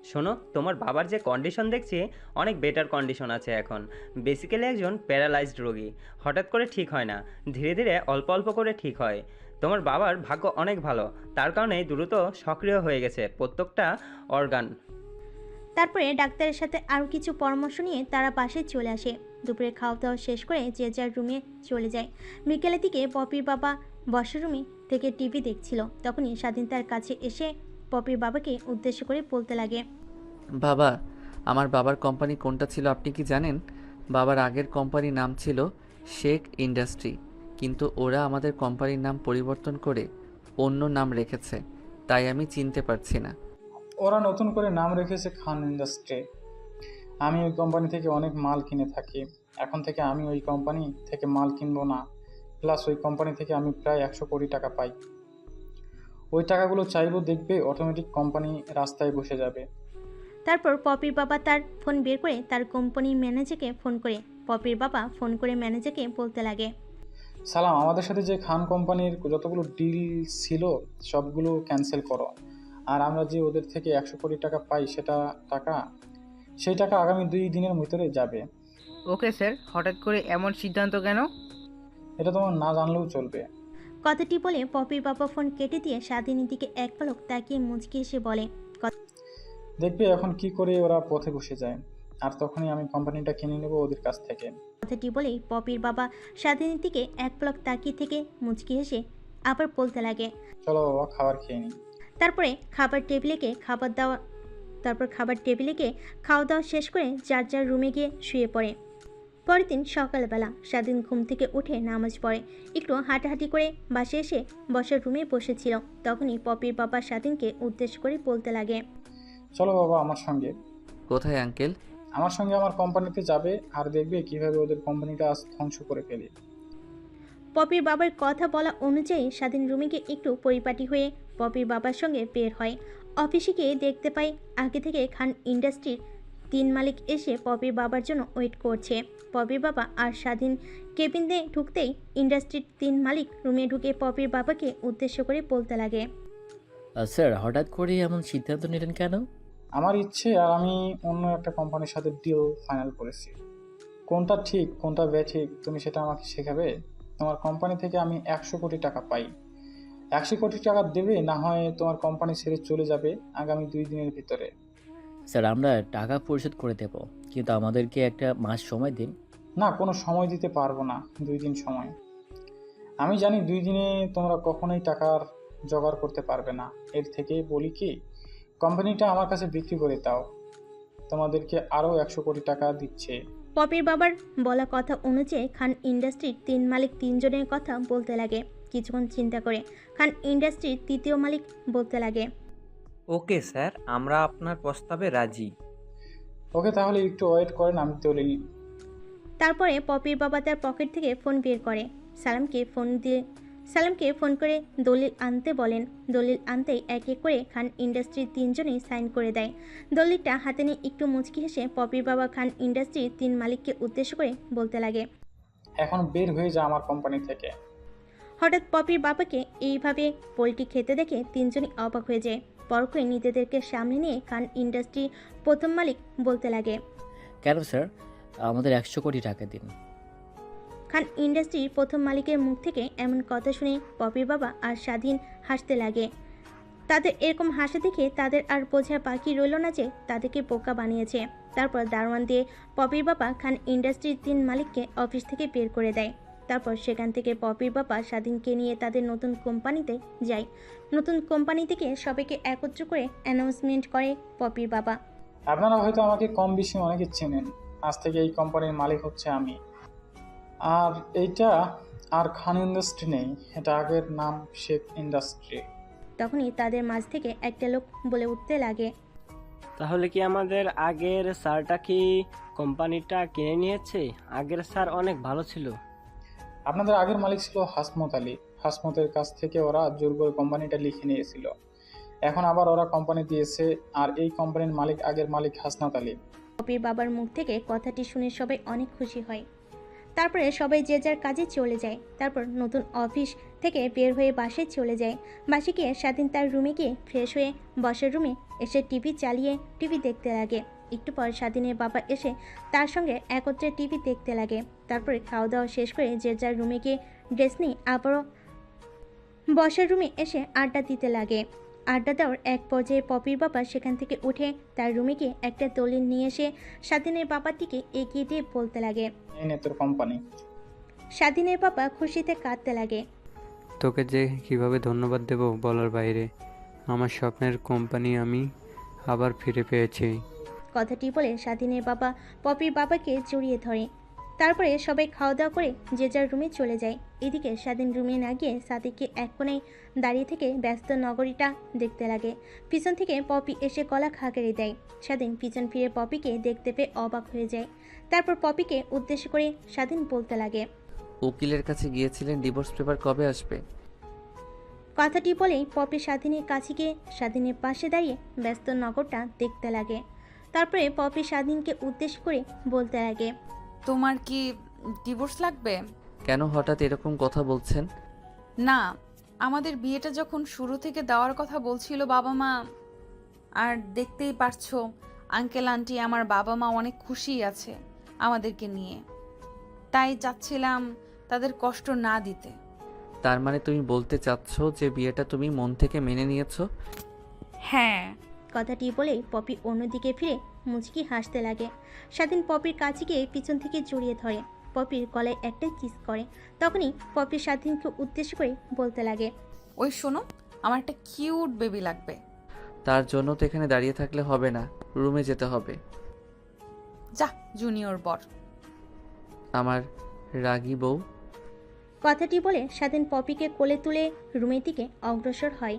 শোনো, তোমার বাবার যে কন্ডিশন দেখছি অনেক বেটার কন্ডিশন আছে এখন। বেসিক্যালি একজন প্যারালাইজড রোগী, হঠাৎ করে ঠিক হয় না, ধীরে ধীরে অল্প অল্প করে ঠিক হয়। তোমার বাবার ভাগ্য অনেক ভালো, তার কারণেই দ্রুত সক্রিয় হয়ে গেছে প্রত্যেকটা অর্গান। তারপরে ডাক্তারের সাথে আরও কিছু পরামর্শ নিয়ে তারা বাসায় চলে আসে। দুপুরে খাওয়া দাওয়া শেষ করে যে যার রুমে চলে যায়। বিকেলের দিকে পপির বাবা বসার রুমে থেকে টিভি দেখছিল। তখনই স্বাধীন তার কাছে এসে পপির বাবাকে উদ্দেশ্য করে বলতে লাগে। বাবা, আমার বাবার কোম্পানি কোনটা ছিল আপনি কি জানেন? বাবার আগের কোম্পানির নাম ছিল শেখ ইন্ডাস্ট্রি, কিন্তু ওরা আমাদের কোম্পানির নাম পরিবর্তন করে অন্য নাম রেখেছে, তাই আমি চিনতে পারছি না। ওরা নতুন করে নাম রেখেছে খান ইন্ডাস্ট্রি। আমি ওই কোম্পানি থেকে অনেক মাল কিনে থাকি। এখন থেকে আমি ওই কোম্পানি থেকে মাল কিনবো না। প্লাস ওই কোম্পানি থেকে আমি প্রায় 100 কোটি টাকা পাই। ওই টাকাগুলো চাইবো, দেখবে অটোমেটিক কোম্পানি রাস্তায় বসে যাবে। তারপর পপির বাবা তার ফোন বের করে তার কোম্পানির ম্যানেজারকে ফোন করে পপির বাবা ফোন করে ম্যানেজারকে বলতে লাগে। সালাম, আমাদের সাথে যে খান কোম্পানির যতগুলো ডিল ছিল সবগুলো ক্যান্সেল করো। আর আমরা যে ওদের থেকে 100 কোটি টাকা পাই সেই টাকা আগামী 2 দিনের ভিতরে যাবে। ওকে স্যার, হঠাৎ করে এমন সিদ্ধান্ত কেন? এটা তোমার না জানলেও চলবে। কথাটি বলে পপির বাবা ফোন কেটে দিয়ে স্বাধীনের দিকে এক পলক তাকিয়ে মুচকি এসে বলে। দেখবে এখন কি করে ওরা পথে বসে যায়, আর তখনই আমি কোম্পানিটা কিনে নেব ওদের কাছ থেকে। কথাটি বলেই পপির বাবা স্বাধীনের দিকে এক পলক তাকিয়ে থেকে মুচকি হেসে আবার বলতে লাগে। চলো বাবা, খাবার খেয়ে নিই। তারপরে খাবার টেবিলে গিয়ে খাওয়া দাওয়া শেষ করে যার যার রুমে গিয়ে শুয়ে পড়ে। পরের দিন সকালবেলা স্বাধীন ঘুম থেকে উঠে নামাজ পড়ে। একটু হাঁটাহাঁটি করে বাসে এসে বসার রুমে বসেছিল। তখনই পপির বাবা স্বাধীনকে উদ্দেশ্য করে বলতে লাগে। চলো বাবা আমার সঙ্গে। কোথায় আঙ্কেল? আমার সঙ্গে আমার কোম্পানিতে যাবে, আর দেখবে কিভাবে ওদের কোম্পানিটা আজ ধ্বংস করে ফেলে। পপির বাবার কথা বলা অনুযায়ী স্বাধীন রুমে গিয়ে একটু পরিপাটি হয়ে পপির বাবার সঙ্গে বের হয়। অফিসে গিয়ে দেখতে পাই আগে থেকে খান ইন্ডাস্ট্রির 3 মালিক এসে পপির বাবার জন্য ওয়েট করছে। পপির বাবা আর স্বাধীন কেবিনে ঢুকতেই ইন্ডাস্ট্রির 3 মালিক রুমে ঢুকে পপির বাবাকে উদ্দেশ্য করে বলতে লাগে। স্যার, হঠাৎ করে এমন সিদ্ধান্ত নিলেন কেন? আমার ইচ্ছে, আর আমি অন্য একটা কোম্পানির সাথে ডিল ফাইনাল করেছি। কোনটা ঠিক কোনটা বেঠিক তুমি সেটা আমাকে শেখাবে। তোমার কোম্পানি থেকে আমি 100 কোটি টাকা পাই। 100 কোটি টাকা দেবে, না হয় তোমার কোম্পানি ছেড়ে চলে যাবে আগামী 2 দিনের ভিতরে। স্যার, আমরা টাকা পরিশোধ করে দেব, কিন্তু আমাদেরকে একটা মাস সময় দিন। না, কোনো সময় দিতে পারবো না। 2 দিন সময়। আমি জানি 2 দিনে তোমরা কখনোই টাকার জোগাড় করতে পারবে না। এর থেকে বলি কি, কোম্পানিটা আমার কাছে বিক্রি করে দাও, তোমাদেরকে আরও 100 কোটি টাকা দিচ্ছে। পপির বাবার বলা কথা অনুযায়ী খান ইন্ডাস্ট্রির 3 মালিক 3 জনের কথা বলতে লাগে। কিছুক্ষণ চিন্তা করে খান ইন্ডাস্ট্রির 3য় মালিক বলতে লাগে। ওকে স্যার, আমরা আপনার প্রস্তাবে রাজি। ওকে, তাহলে একটু ওয়েট করেন, আমি বলি। তারপরে পপির বাবা তার পকেট থেকে ফোন বের করে সালামকে ফোন করে দলিল আনতে বলেন। দলিল আনতেই এক এক করে খান ইন্ডাস্ট্রির 3 জনই সাইন করে দেয়। দলিলটা হাতে নিয়ে একটু মুচকি হেসে পপির বাবা খান ইন্ডাস্ট্রির 3 মালিককে উদ্দেশ্য করে বলতে লাগে, এখন বের হয়ে যা আমার কোম্পানি থেকে। হঠাৎ পপির বাবাকে এইভাবে পোলট্রি খেতে দেখে 3 জনই অবাক হয়ে যায়। পরক্ষণে নিজেদেরকে সামনে নিয়ে খান ইন্ডাস্ট্রি প্রথম মালিক বলতে লাগে, কেন স্যার, আমাদের 100 কোটি টাকা দিন। খান ইন্ডাস্ট্রির প্রথম মালিকের মুখ থেকে এমন কথা শুনে পপির বাবা আর স্বাধীন হাসতে লাগে। তাদের এরকম হাসা দেখে তাদের আর বোঝা বাকি রইল না যে তাদেরকে বোকা বানিয়েছে। তারপর দারোয়ান দিয়ে পপির বাবা খান ইন্ডাস্ট্রির 3 মালিককে অফিস থেকে বের করে দেয়। তারপর সেখান থেকে পপির বাবা স্বাধীনকে নিয়ে তাদের নতুন কোম্পানিতে যায়। নতুন কোম্পানি থেকে সবাইকে একত্র করে অ্যানাউন্সমেন্ট করে পপির বাবা, আপনারা হয়তো আমাকে কম বেশি অনেকে চেনেন। আজ থেকে এই কোম্পানির মালিক হচ্ছে আমি। আর এইটা আর খান ইন্ডাস্ট্রি নেই, এটা আগের নাম শেখ ইন্ডাস্ট্রি। তখনই তাদের মাঝ থেকে একটা লোক বলে উঠতে লাগে, তাহলে কি আমাদের আগের স্যারটা কি কোম্পানিটা কিনে নিয়েছে? আগের স্যার অনেক ভালো ছিল। আপনাদের আগের মালিক ছিল হাসমত আলী। হাসমতের কাছ থেকে ওরা জোর করে কোম্পানিটা লিখে নিয়েছিল। এখন আবার ওরা কোম্পানি দিয়েছে, আর এই কোম্পানির মালিক আগের মালিক হাসনাত আলী। পপির বাবার মুখ থেকে কথাটি শুনে সবাই অনেক খুশি হয়। তারপরে সবাই যে যার কাজে চলে যায়। তারপর নতুন অফিস থেকে বের হয়ে বাসায় চলে যায়। বাসে গিয়ে স্বাধীন তার রুমে গিয়ে ফ্রেশ হয়ে বসার রুমে এসে টিভি চালিয়ে টিভি দেখতে লাগে। একটু পর স্বাধীনের বাবা এসে তার সঙ্গে একত্রে টিভি দেখতে লাগে। তারপরে খাওয়া দাওয়া শেষ করে যে যার রুমে গিয়ে ড্রেস নিয়ে আবারও বসার রুমে এসে আড্ডা দিতে লাগে। আড্ডা দেওয়ার এক পর্যায়ে পপির বাবা সেখান থেকে উঠে তার রুমে গিয়ে একটা দলিল নিয়ে এসে স্বাধীনের বাবাটিকে এগিয়ে দিয়ে বলতে লাগে, এই নে তোর কোম্পানি। স্বাধীনের বাবা খুশিতে কাঁদতে লাগে। তোকে যে কিভাবে ধন্যবাদ দেব বলার বাইরে। আমার স্বপ্নের কোম্পানি আমি আবার ফিরে পেয়েছি। কথাটি বলে স্বাধীনের বাবা পপির বাবাকে জড়িয়ে ধরে। তারপরে সবাই খাওয়া দাওয়া করে যে যার রুমে চলে যায়। এদিকে স্বাধীন রুমে না গিয়ে সাদিককে এক কোণায় দাঁড়িয়ে থেকে ব্যস্ত নগরীটা দেখতে লাগে। পিছন থেকে পপি এসে গলা খাগড়ে দেয়। স্বাধীন পিছন ফিরে পপিকে দেখতে পেয়ে অবাক হয়ে যায়। তারপর পপিকে উদ্দেশ্য করে স্বাধীন বলতে লাগে, উকিলের কাছে গিয়েছিলেন, ডিভোর্স পেপার কবে আসবে? কথাটি বলেই পপি স্বাধীনের কাছে গিয়ে স্বাধীনের পাশে দাঁড়িয়ে ব্যস্ত নগরটা দেখতে লাগে। তারপরে পপি স্বাধীনকে উদ্দেশ্য করে বলতে লাগে, তোমার কি ডিভোর্স লাগবে? কেন হঠাৎ এরকম কথা বলছেন? না, আমাদের বিয়েটা যখন শুরু থেকে দেওয়ার কথা বলছিল বাবা মা, আর দেখতেই পারছো আঙ্কেল আন্টি আমার বাবা মা অনেক খুশি আছে আমাদেরকে নিয়ে, তাই চাচ্ছিলাম তাদের কষ্ট না দিতে। তার মানে তুমি বলতে চাচ্ছ যে বিয়েটা তুমি মন থেকে মেনে নিয়েছো? হ্যাঁ। কথাটি বলেই পপি অন্যদিকে ফিরে মুচকি হাসতে লাগে। স্বাধীন পপির কাছে গিয়ে পিছন থেকে জড়িয়ে ধরে, পপির গলায় একটা কিস করে। তখনই পপি স্বাধীনকে উদ্দেশ্য করে বলতে লাগে, ওই শোনো, আমার একটা কিউট বেবি লাগবে। তার জন্য তো এখানে দাঁড়িয়ে থাকলে হবে না, রুমে যেতে হবে। যা জুনিয়র বর। আমার রাগী বউ। কথাটি বলে স্বাধীন পপিকে কোলে তুলে রুমের দিকে অগ্রসর হয়।